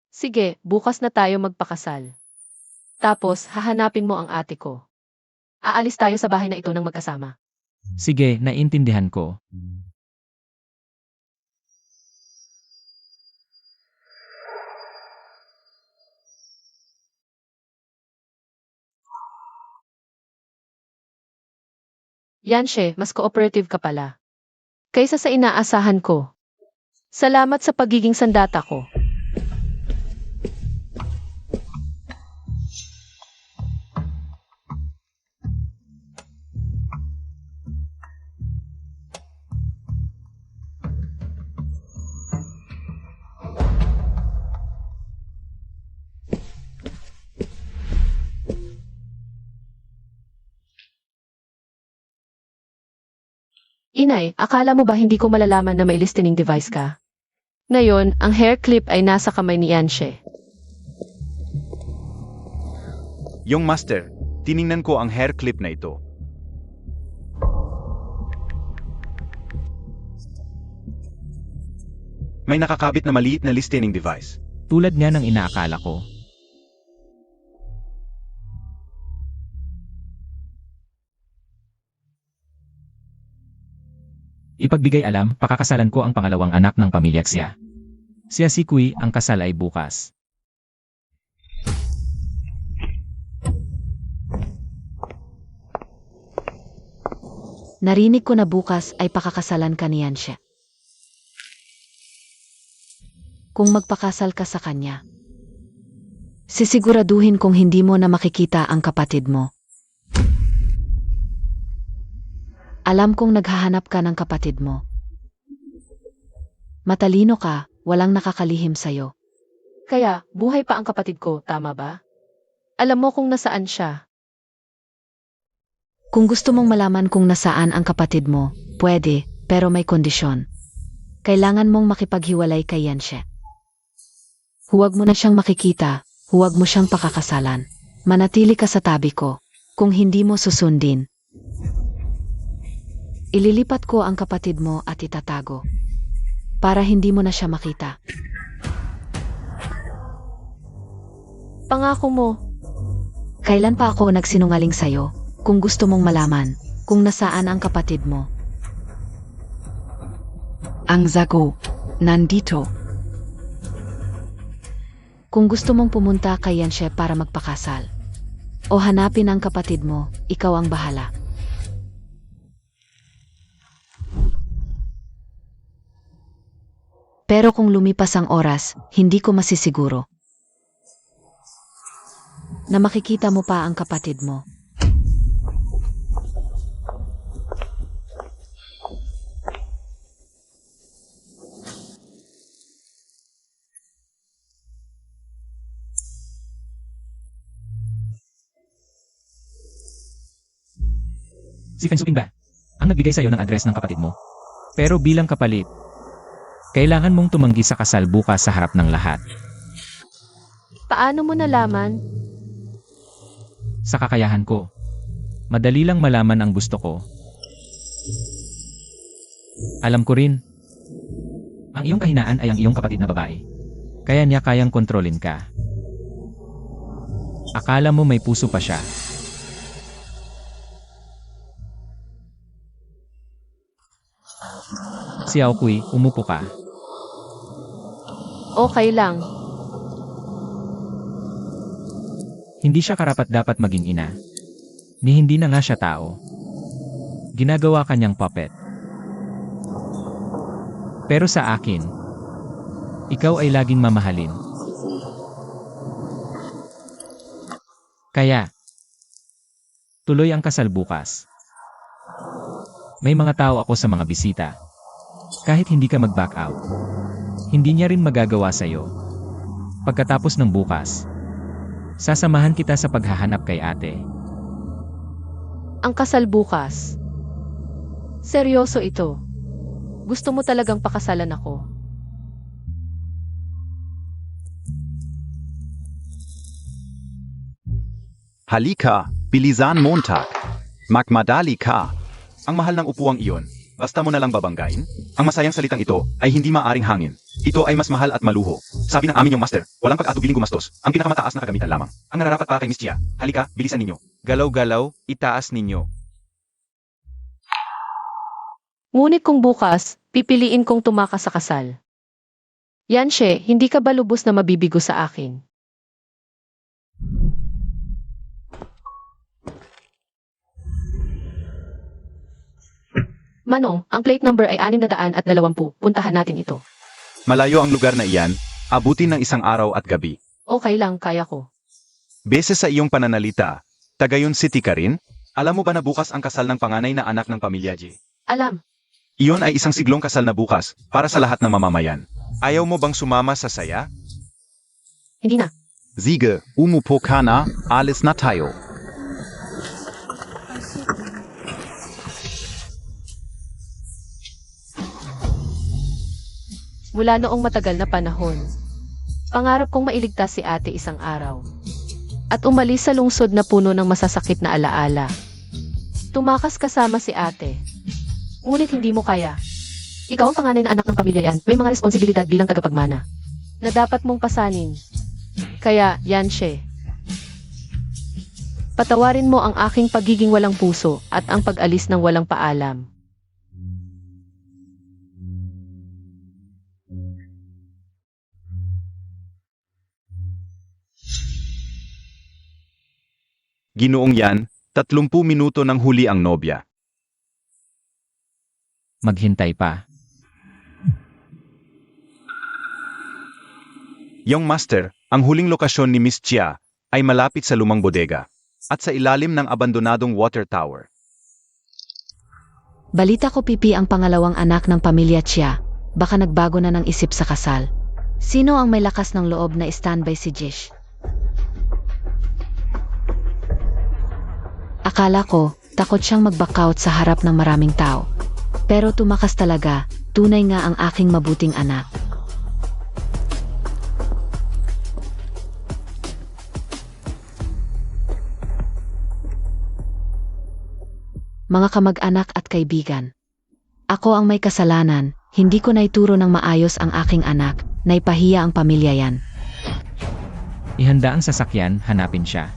A: Sige, bukas na tayo magpakasal. Tapos, hahanapin mo ang ate ko. Aalis tayo sa bahay na ito ng magkasama.
D: Sige, naintindihan ko.
A: Yanshe, mas cooperative ka pala. Kaysa sa inaasahan ko. Salamat sa pagiging sandata ko. Inay, akala mo ba hindi ko malalaman na may listening device ka? Ngayon, ang hair clip ay nasa kamay ni Yanshe.
C: Yung master, tiningnan ko ang hair clip na ito. May nakakabit na maliit na listening device.
D: Tulad nga ng inaakala ko. Ipagbigay alam, pakakasalan ko ang pangalawang anak ng pamilya Xia. Siya si Kui, ang kasal ay bukas.
B: Narinig ko na bukas ay pakakasalan ka ni Yanshe. Kung magpakasal ka sa kanya, sisiguraduhin kong hindi mo na makikita ang kapatid mo. Alam kong naghahanap ka ng kapatid mo. Matalino ka, walang nakakalihim sa'yo.
A: Kaya, buhay pa ang kapatid ko, tama ba? Alam mo kung nasaan siya.
B: Kung gusto mong malaman kung nasaan ang kapatid mo, pwede, pero may kondisyon. Kailangan mong makipaghiwalay kay Yanshe. Huwag mo na siyang makikita, huwag mo siyang pakakasalan. Manatili ka sa tabi ko. Kung hindi mo susundin, Ililipat ko ang kapatid mo at itatago. Para hindi mo na siya makita.
A: Pangako mo,
B: Kailan pa ako nagsinungaling sa'yo? Kung gusto mong malaman kung nasaan ang kapatid mo.
E: Ang Zago. Nandito.
B: Kung gusto mong pumunta kay Yanshe para magpakasal. O hanapin ang kapatid mo, ikaw ang bahala. Pero kung lumipas ang oras, hindi ko masisiguro na makikita mo pa ang kapatid mo.
D: Si Fensuping ba? Ang nagbigay sa'yo ng address ng kapatid mo. Pero bilang kapalit, kailangan mong tumanggi sa kasal bukas sa harap ng lahat.
A: paano mo nalaman?
D: Sa kakayahan ko. Madali lang malaman ang gusto ko. Alam ko rin. Ang iyong kahinaan ay ang iyong kapatid na babae. Kaya niya kayang kontrolin ka. Akala mo may puso pa siya. Si Aokui, umupo ka.
A: Okay lang.
D: Hindi siya karapat-dapat maging ina. Ni hindi na nga siya tao. Ginagawa kanyang puppet. Pero sa akin, ikaw ay laging mamahalin. Kaya, tuloy ang kasal bukas. May mga tao ako sa mga bisita. Kahit hindi ka mag-back out, hindi niya rin magagawa sa'yo. Pagkatapos ng bukas, sasamahan kita sa paghahanap kay ate.
A: Ang kasal bukas. Seryoso ito. Gusto mo talagang pakasalan ako.
F: Halika, bilisan Montag. Magmadali ka. Ang mahal ng upuang iyon, basta mo na lang babanggain. Ang masayang salitang ito ay hindi maaring hangin. Ito ay mas mahal at maluho. Sabi ng amin yung master, walang pag-atubiling gumastos. Ang pinakamataas na kagamitan lamang. Ang nararapat para kay Miss Chia. Halika, bilisan ninyo.
C: Galaw-galaw, itaas ninyo.
A: Ngunit kung bukas, pipiliin kong tumakas sa kasal. Yanshe, hindi ka ba lubos na mabibigo sa akin? Manong, ang plate number ay 620. Puntahan natin ito.
C: Malayo ang lugar na iyan, abutin ng isang araw at gabi.
A: Okay lang, kaya ko.
C: Beses sa iyong pananalita, Tagayon City ka rin? Alam mo ba na bukas ang kasal ng panganay na anak ng pamilya G?
A: Alam,
C: Iyon ay isang siglong kasal na bukas, para sa lahat ng mamamayan. Ayaw mo bang sumama sa saya?
A: hindi na.
F: Siege, umupo ka na, alis na tayo.
A: Mula noong matagal na panahon, pangarap kong mailigtas si ate isang araw. At umalis sa lungsod na puno ng masasakit na alaala. Tumakas kasama si ate. Ngunit hindi mo kaya. Ikaw ang panganay na anak ng pamilya yan, may mga responsibilidad bilang tagapagmana na dapat mong pasanin. Kaya, Yanshe, patawarin mo ang aking pagiging walang puso at ang pag-alis ng walang paalam.
C: Ginoong yan, 30 minuto nang huli ang nobya.
D: Maghintay pa.
C: Yung master, ang huling lokasyon ni Miss Chia ay malapit sa lumang bodega at sa ilalim ng abandonadong water tower.
B: Balita ko Pipi ang pangalawang anak ng pamilya Chia. Baka nagbago na ng isip sa kasal. Sino ang may lakas ng loob na standby si Jish? Akala ko, takot siyang mag-back out sa harap ng maraming tao. Pero tumakas talaga, tunay nga ang aking mabuting anak. Mga kamag-anak at kaibigan, Ako ang may kasalanan, hindi ko naituro ng maayos ang aking anak, naipahiya ang pamilya yan.
D: Ihanda ang sasakyan, hanapin siya.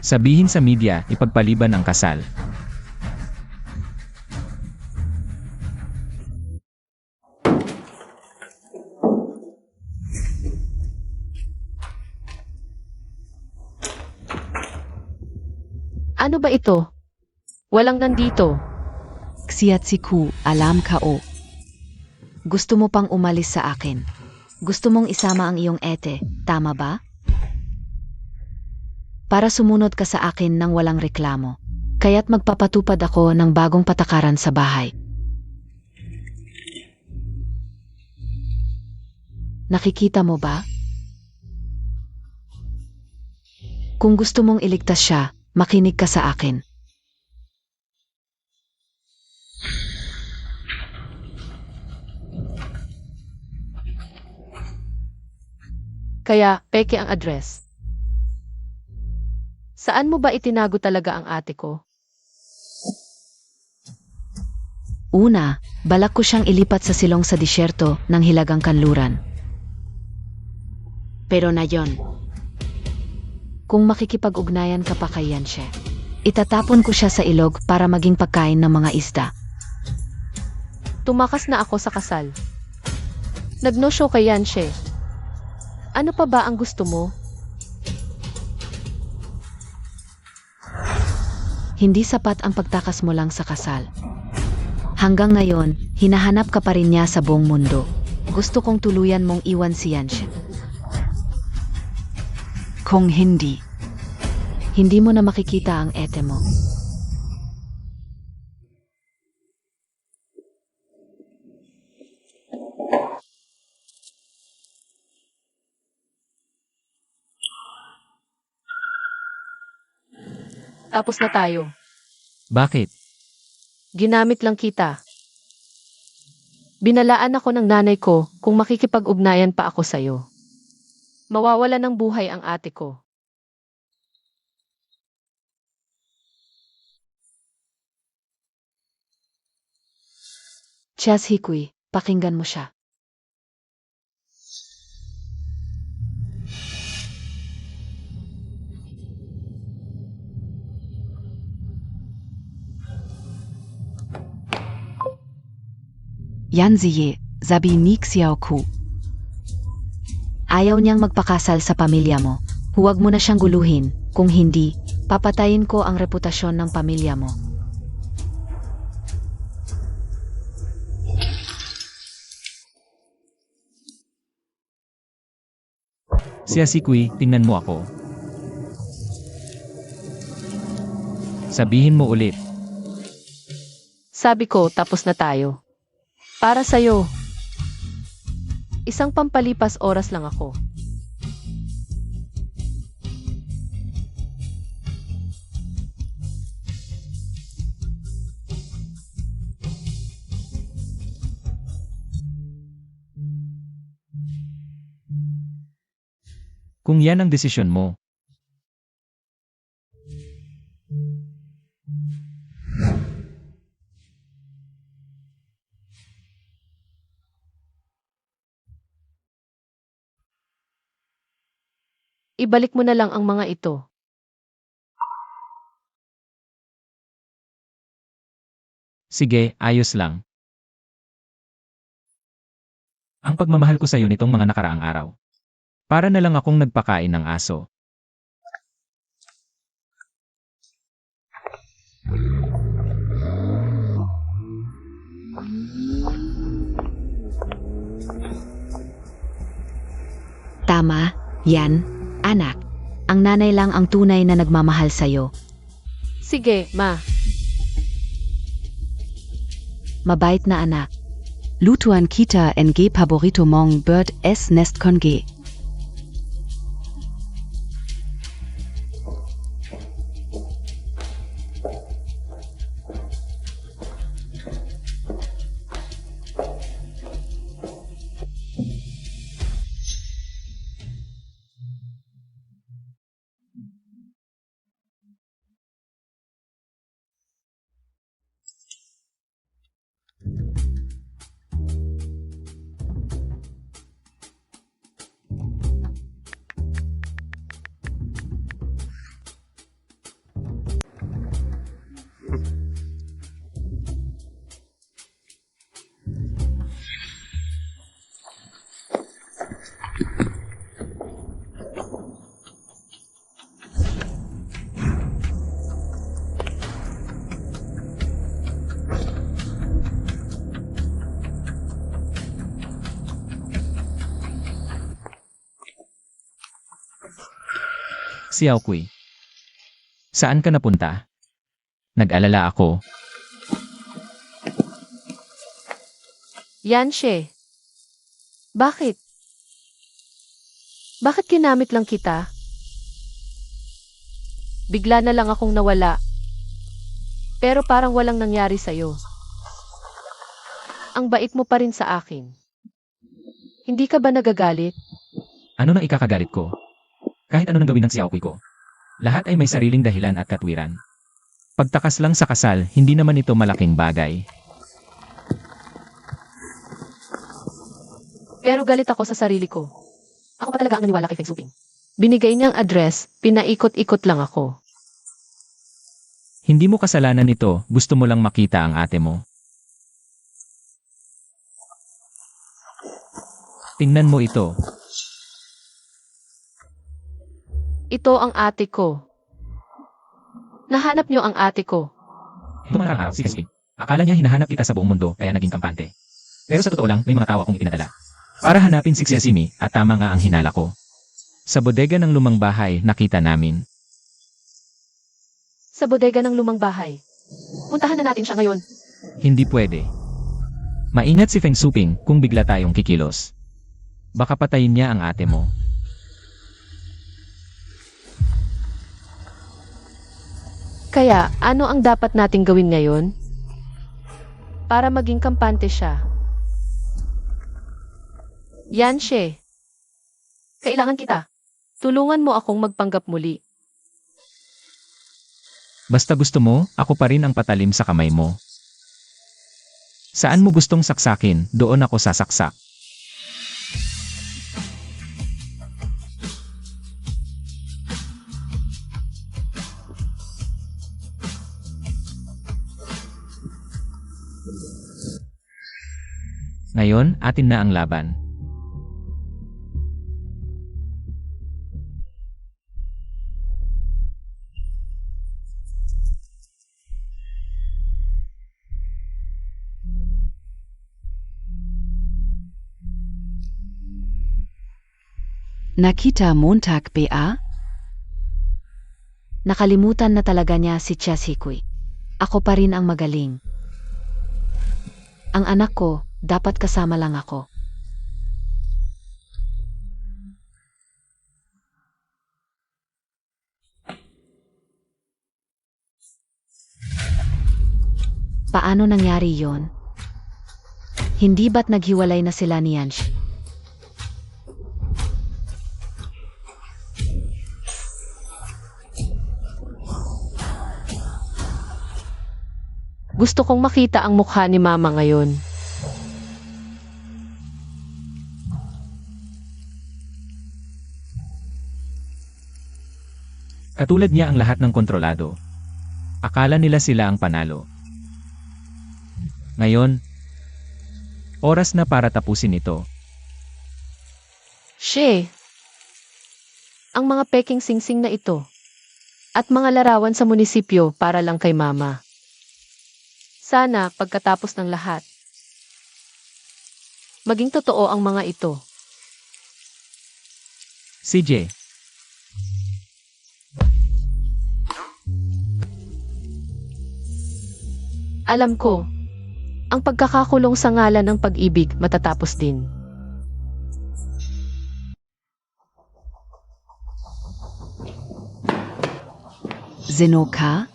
D: Sabihin sa media, ipagpaliban ang kasal.
A: Ano ba ito? Walang nandito.
E: Xiatsiku, alam ka o.
B: Gusto mo pang umalis sa akin. Gusto mong isama ang iyong ete, tama ba? Para sumunod ka sa akin nang walang reklamo. Kaya't magpapatupad ako ng bagong patakaran sa bahay. Nakikita mo ba? Kung gusto mong iligtas siya, makinig ka sa akin.
A: Kaya, peke ang address. Saan mo ba itinago talaga ang ate ko?
B: Una, balak ko siyang ilipat sa silong sa disyerto ng Hilagang Kanluran. Pero na yon. Kung makikipag-ugnayan ka pa kay Yanshe, itatapon ko siya sa ilog para maging pagkain ng mga isda.
A: Tumakas na ako sa kasal. Nagno-show kay Yanshe. Ano pa ba ang gusto mo?
B: Hindi sapat ang pagtakas mo lang sa kasal. Hanggang ngayon, hinahanap ka pa rin niya sa buong mundo. Gusto kong tuluyan mong iwan si Yanshe.
E: Kung hindi,
B: Hindi mo na makikita ang ete mo.
A: Tapos na tayo.
D: Bakit?
A: Ginamit lang kita. Binalaan ako ng nanay ko kung makikipag-ugnayan pa ako sa'yo. Mawawala ng buhay ang ate ko.
B: Chas Hikui, pakinggan mo siya.
E: Yanziye, sabi ni Xiaoku.
B: Ayaw niyang magpakasal sa pamilya mo. Huwag mo na siyang guluhin. Kung hindi, papatayin ko ang reputasyon ng pamilya mo.
D: Siya si Kui, tingnan mo ako. Sabihin mo ulit.
A: Sabi ko, tapos na tayo. Para sa'yo. Isang pampalipas oras lang ako.
D: Kung yan ang desisyon mo.
A: Ibalik mo na lang ang mga ito.
D: Sige, ayos lang. Ang pagmamahal ko sa'yo nitong mga nakaraang araw. Para na lang akong nagpakain ng aso.
B: Tama, yan, anak. Ang nanay lang ang tunay na nagmamahal sa'yo.
A: Sige, ma.
B: Mabait na anak.
E: Lutuan kita ng paborito mong bird s nest konge.
D: Xiaokui. Saan ka napunta? Nag-alala ako.
A: Yanshe. Bakit? Bakit ginamit lang kita? Bigla na lang akong nawala. Pero parang walang nangyari sa'yo. Ang bait mo pa rin sa akin. Hindi ka ba nagagalit?
D: Ano nang ikakagalit ko? Kahit ano nang gawin ng Xiaokui ko. Lahat ay may sariling dahilan at katwiran. Pagtakas lang sa kasal, hindi naman ito malaking bagay.
A: Pero galit ako sa sarili ko. Ako pa talaga ang naniwala kay Feng Suping. Binigay niyang address, pinaikot-ikot lang ako.
D: Hindi mo kasalanan nito, gusto mo lang makita ang ate mo. Tingnan mo ito.
A: Ito ang ate ko. Nahanap niyo ang ate ko.
D: Ito mga araw, si Casey. Akala niya hinahanap kita sa buong mundo, kaya naging kampante. Pero sa totoo lang, may mga tao akong ipinadala. Para hanapin si Xiaomi, at tama nga ang hinala ko. Sa bodega ng lumang bahay, nakita namin.
A: Sa bodega ng lumang bahay. Puntahan na natin siya ngayon.
D: Hindi pwede. Maingat si Feng Suping kung bigla tayong kikilos. Baka patayin niya ang ate mo.
A: Kaya, ano ang dapat nating gawin ngayon? Para maging kampante siya. Yanshe. Kailangan kita. Tulungan mo akong magpanggap muli.
D: Basta gusto mo, ako pa rin ang patalim sa kamay mo. Saan mo gustong saksakin, doon ako sasaksak. Ngayon, atin na ang laban.
E: Nakita Montag BA?
B: Nakalimutan na talaga niya si Xiaokui. Ako pa rin ang magaling. Ang anak ko, dapat kasama lang ako. Paano nangyari yon? Hindi ba't naghiwalay na sila ni Yanshi?
A: Gusto kong makita ang mukha ni Mama ngayon.
D: Katulad niya ang lahat ng kontrolado. Akala nila sila ang panalo. Ngayon, oras na para tapusin ito.
A: She. Ang mga peking singsing na ito. At mga larawan sa munisipyo para lang kay Mama. Sana, pagkatapos ng lahat, maging totoo ang mga ito.
D: CJ,
A: Alam ko, ang pagkakakulong sa ngalan ng pag-ibig matatapos din.
E: Zenoka?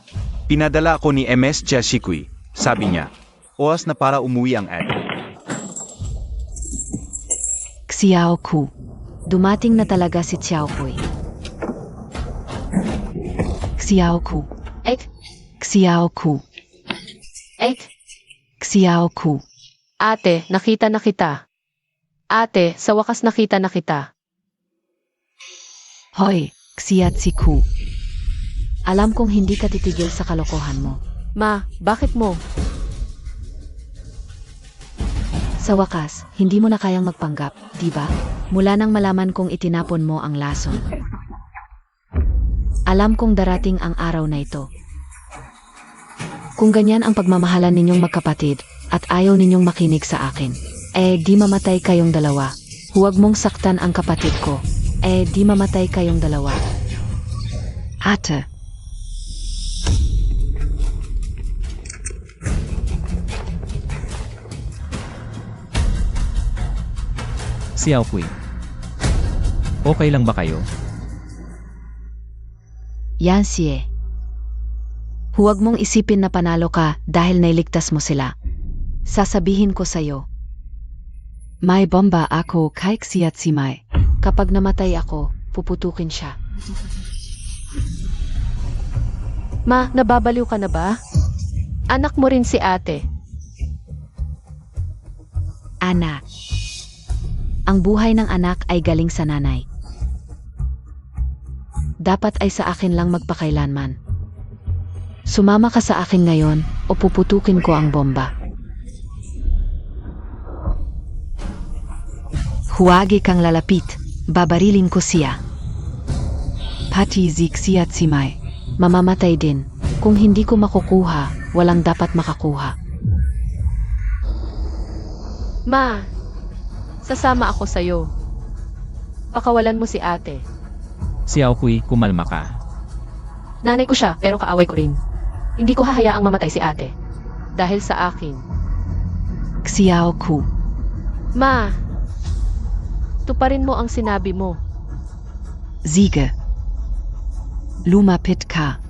C: Pinadala ako ni MS Xiaokui. Sabi niya, oras na para umuwi ang ate.
E: Xiaoku.
B: Dumating na talaga si Xiaokui.
E: Xiaoku.
A: Ek,
E: Xiaoku.
A: ek,
E: Xiaoku.
A: ate, nakita na kita. Ate, sa wakas nakita na kita.
E: Hoy, Xiaotsiku.
B: Alam kong hindi ka titigil sa kalokohan mo.
A: Ma, bakit mo?
B: Sa wakas, hindi mo na kayang magpanggap, di ba? Mula nang malaman kong itinapon mo ang lason. Alam kong darating ang araw na ito. Kung ganyan ang pagmamahalan ninyong magkapatid, at ayaw ninyong makinig sa akin, di mamatay kayong dalawa. Huwag mong saktan ang kapatid ko, di mamatay kayong dalawa.
E: Ate.
D: Xiao Kui. Okay lang ba kayo?
B: Yan siye. Huwag mong isipin na panalo ka dahil nailigtas mo sila. Sasabihin ko sa'yo,
E: May bomba ako kay Xiaosimai.
B: kapag namatay ako, puputukin siya. Ma, nababaliw ka na ba? Anak mo rin si ate.
E: Anak.
B: Ang buhay ng anak ay galing sa nanay. Dapat ay sa akin lang magpakailanman. Sumama ka sa akin ngayon o puputukin ko ang bomba.
E: Huwag kang lalapit. Babarilin ko siya. Pati si Xiaosimai.
B: Mamamatay din. Kung hindi ko makukuha, walang dapat makakuha. Ma, sasama ako sa'yo. Pakawalan mo si ate.
D: Xiao Kui, kumalma ka.
A: Nanay ko siya, pero kaaway ko rin. Hindi ko hahayaang mamatay si ate.
B: Dahil sa akin.
E: Xiao Ku.
B: Ma, tuparin mo ang sinabi mo.
E: Siege. Lumapit ka.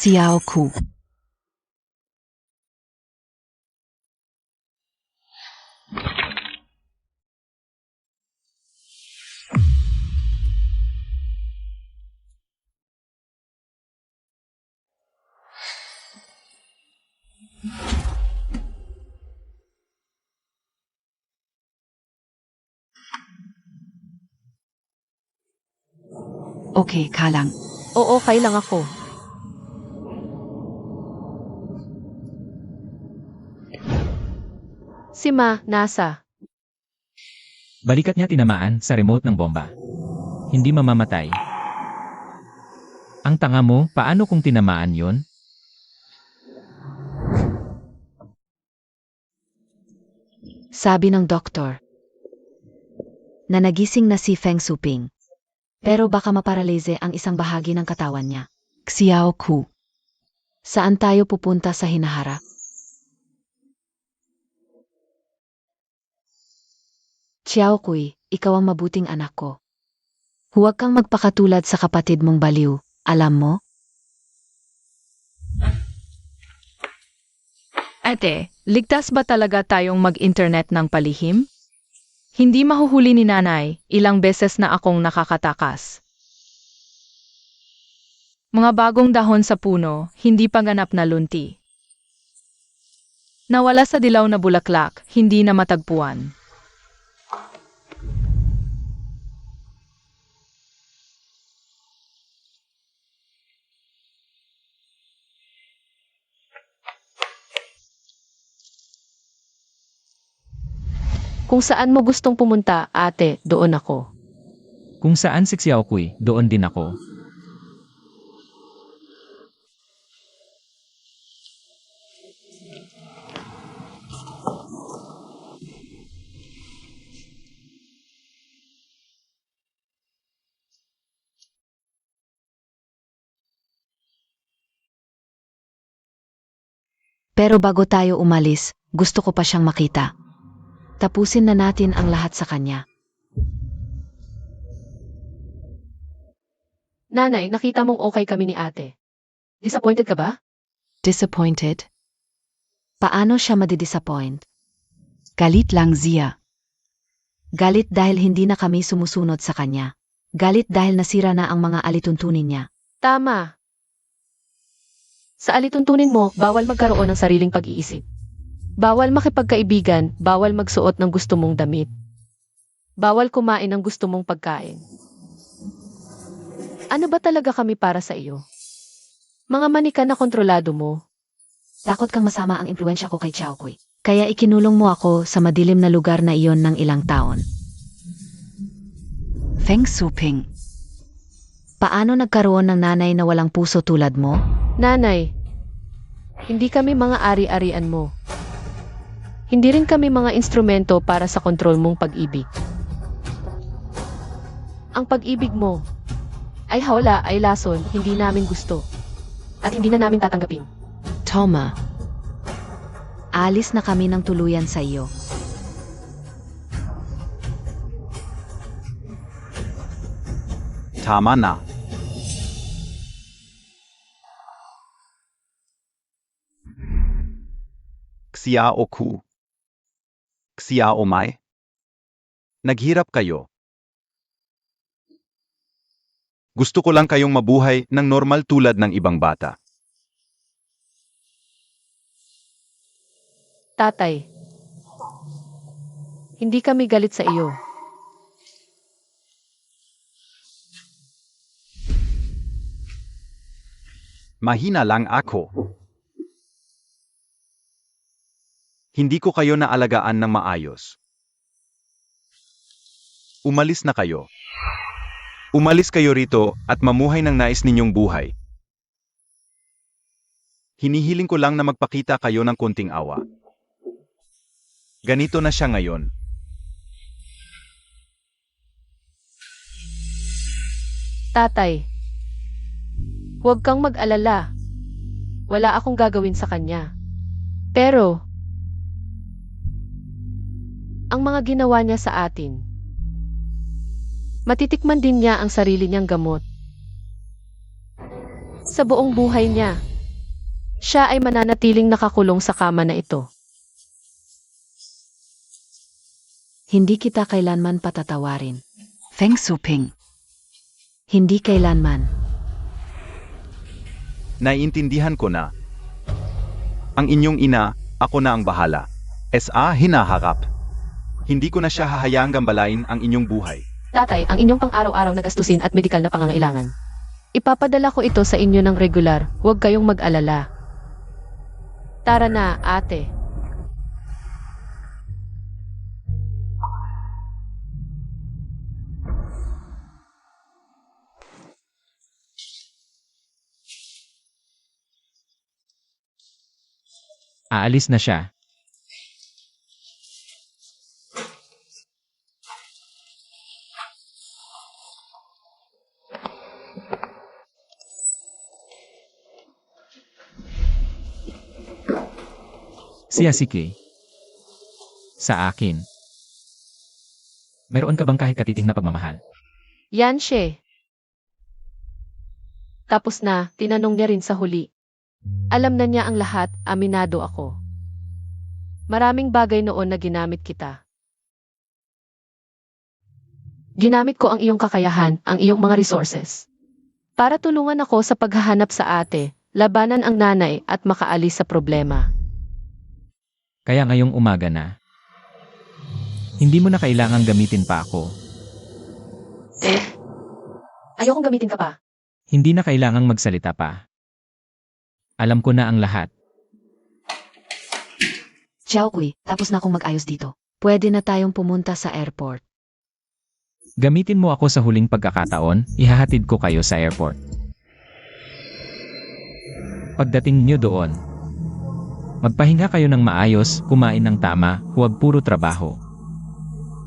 E: Xiao Ku. Okay, ka lang.
B: Oo, kailang ako. Si Ma, nasa.
D: Balikat niya tinamaan sa remote ng bomba. Hindi mamamatay. Ang tanga mo, paano kung tinamaan yon?
B: Sabi ng doktor na nagising na si Feng Suping. Pero baka maparalize ang isang bahagi ng katawan niya.
E: Xiao Ku.
B: Saan tayo pupunta sa hinaharap? Xiao Kui, ikaw ang mabuting anak ko. Huwag kang magpakatulad sa kapatid mong baliw, alam mo?
H: Ate, ligtas ba talaga tayong mag-internet ng palihim? Hindi mahuhuli ni nanay, ilang beses na akong nakakatakas. Mga bagong dahon sa puno, hindi pa ganap na lunti. Nawala sa dilaw na bulaklak, hindi na matagpuan.
B: Kung saan mo gustong pumunta, ate, doon ako.
D: Kung saan si Xiao Kui, doon din ako.
B: Pero bago tayo umalis, gusto ko pa siyang makita. Tapusin na natin ang lahat sa kanya. Nanay, nakita mong okay kami ni ate. Disappointed ka ba?
E: Disappointed.
B: Paano siya madidisappoint?
E: Galit lang siya.
B: Galit dahil hindi na kami sumusunod sa kanya. Galit dahil nasira na ang mga alituntunin niya. Tama. Sa alituntunin mo, bawal magkaroon ng sariling pag-iisip. Bawal makipagkaibigan, bawal magsuot ng gusto mong damit. Bawal kumain ng gusto mong pagkain. Ano ba talaga kami para sa iyo? Mga manika na kontrolado mo. Takot kang masama ang impluensya ko kay Xiao Kui. Kaya ikinulong mo ako sa madilim na lugar na iyon ng ilang taon.
E: Feng Suping.
B: Paano nagkaroon ng nanay na walang puso tulad mo?
A: Nanay, hindi kami mga ari-arian mo. Hindi rin kami mga instrumento para sa kontrol mong pag-ibig. Ang pag-ibig mo ay hawla, ay lason, hindi namin gusto. At hindi na namin tatanggapin.
B: Toma. Alis na kami ng tuluyan sa iyo.
F: Tama na. Xiao Ku. Xiao Mai. Naghirap kayo. Gusto ko lang kayong mabuhay ng normal tulad ng ibang bata.
A: Tatay, hindi kami galit sa iyo.
F: Mahina lang ako. Hindi ko kayo naalagaan ng maayos. Umalis na kayo. Umalis kayo rito at mamuhay ng nais ninyong buhay. Hinihiling ko lang na magpakita kayo ng konting awa. Ganito na siya ngayon.
A: Tatay, huwag kang mag-alala. Wala akong gagawin sa kanya. Pero, ang mga ginawa niya sa atin, matitikman din niya ang sarili niyang gamot. Sa buong buhay niya, siya ay mananatiling nakakulong sa kama na ito.
B: Hindi kita kailanman patatawarin.
E: Feng Suping.
B: Hindi kailanman.
F: Naiintindihan ko na. Ang inyong ina, ako na ang bahala. Hinaharap. Hindi ko na siya hahayaang gambalain ang inyong buhay.
A: Tatay, ang inyong pang-araw-araw na gastusin at medikal na pangangailangan. Ipapadala ko ito sa inyo ng regular, huwag kayong mag-alala. Tara na, ate.
D: Aalis na siya. Siya si Kay. Sa akin. Mayroon ka bang kahit katiting na pagmamahal?
A: Yan siya. Tapos na, tinanong niya rin sa huli. Alam na niya ang lahat, aminado ako. Maraming bagay noon na ginamit kita. Ginamit ko ang iyong kakayahan, ang iyong mga resources. Para tulungan ako sa paghahanap sa ate, labanan ang nanay at makaalis sa problema.
D: Kaya ngayong umaga na. Hindi mo na kailangang gamitin pa ako.
A: Ayokong gamitin ka pa.
D: Hindi na kailangang magsalita pa. Alam ko na ang lahat.
B: Xiaokui, tapos na akong mag-ayos dito. Pwede na tayong pumunta sa airport.
D: Gamitin mo ako sa huling pagkakataon, ihahatid ko kayo sa airport. Pagdating niyo doon, magpahinga kayo ng maayos, kumain ng tama, huwag puro trabaho.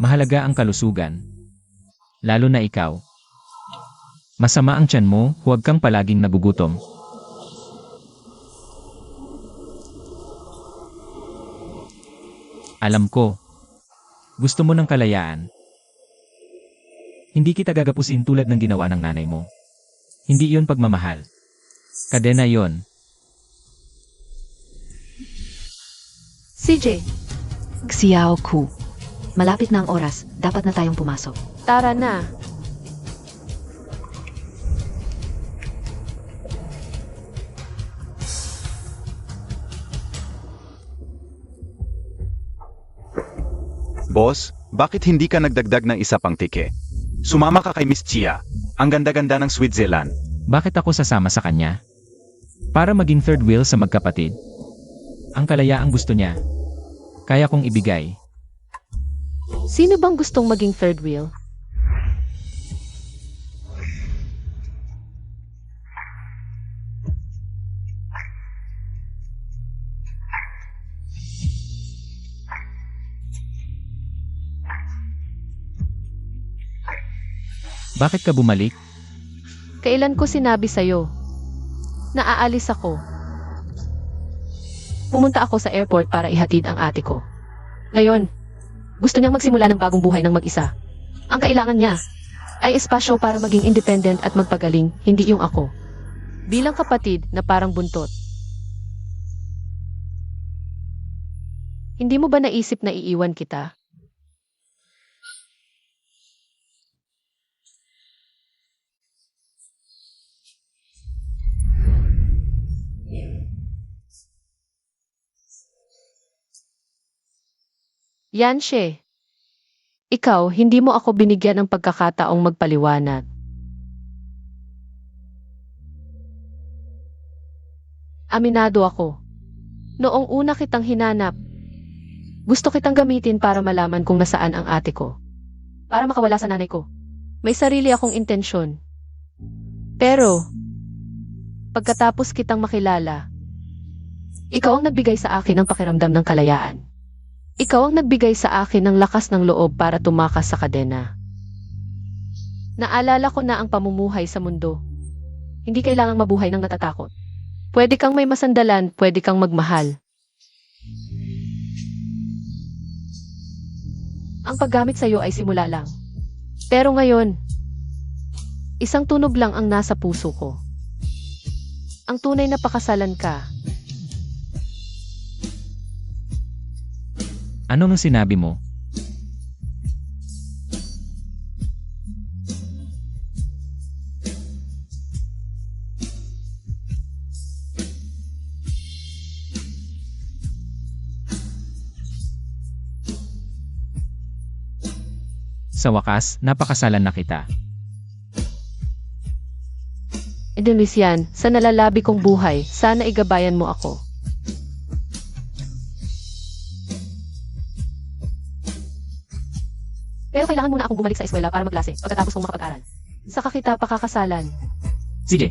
D: Mahalaga ang kalusugan. Lalo na ikaw. Masama ang tiyan mo, huwag kang palaging nagugutom. Alam ko. Gusto mo ng kalayaan. Hindi kita gagapusin tulad ng ginawa ng nanay mo. Hindi iyon pagmamahal. Kadena yon.
A: CJ,
B: Xiao Ku. Malapit na ang oras, dapat na tayong pumasok.
A: tara na.
F: Boss, bakit hindi ka nagdagdag ng isa pang tike? Sumama ka kay Miss Chia. Ang ganda-ganda ng Switzerland.
D: Bakit ako sasama sa kanya? Para maging third wheel sa magkapatid. Ang kalayaang gusto niya. Kaya kong ibigay.
A: Sino bang gustong maging third wheel?
D: Bakit ka bumalik?
A: Kailan ko sinabi sa'yo? Naaalis ako. Pumunta ako sa airport para ihatid ang ate ko. Ngayon, gusto niyang magsimula ng bagong buhay ng mag-isa. Ang kailangan niya ay espasyo para maging independent at magpagaling, hindi yung ako. Bilang kapatid na parang buntot. Hindi mo ba naisip na iiwan kita? Yanshe, ikaw, hindi mo ako binigyan ng pagkakataong magpaliwanag. Aminado ako. Noong una kitang hinanap, gusto kitang gamitin para malaman kung nasaan ang ate ko. Para makawala sa nanay ko. May sarili akong intensyon. Pero, pagkatapos kitang makilala, ikaw ang nagbigay sa akin ng pakiramdam ng kalayaan. Ikaw ang nagbigay sa akin ng lakas ng loob para tumakas sa kadena. Naalala ko na ang pamumuhay sa mundo. Hindi kailangang mabuhay ng natatakot. Pwede kang may masandalan, pwede kang magmahal. Ang paggamit sa'yo ay simula lang. Pero ngayon, isang tunog lang ang nasa puso ko. Ang tunay na pakasalan ka.
D: Ano nang sinabi mo? Sa wakas, napakasalan na kita.
A: Lucian, sa nalalabi kong buhay, sana igabayan mo ako. Pero kailangan muna akong bumalik sa eskwela para magklase pagkatapos kong makapag-aral. Saka kita pakakasalan.
D: Sige,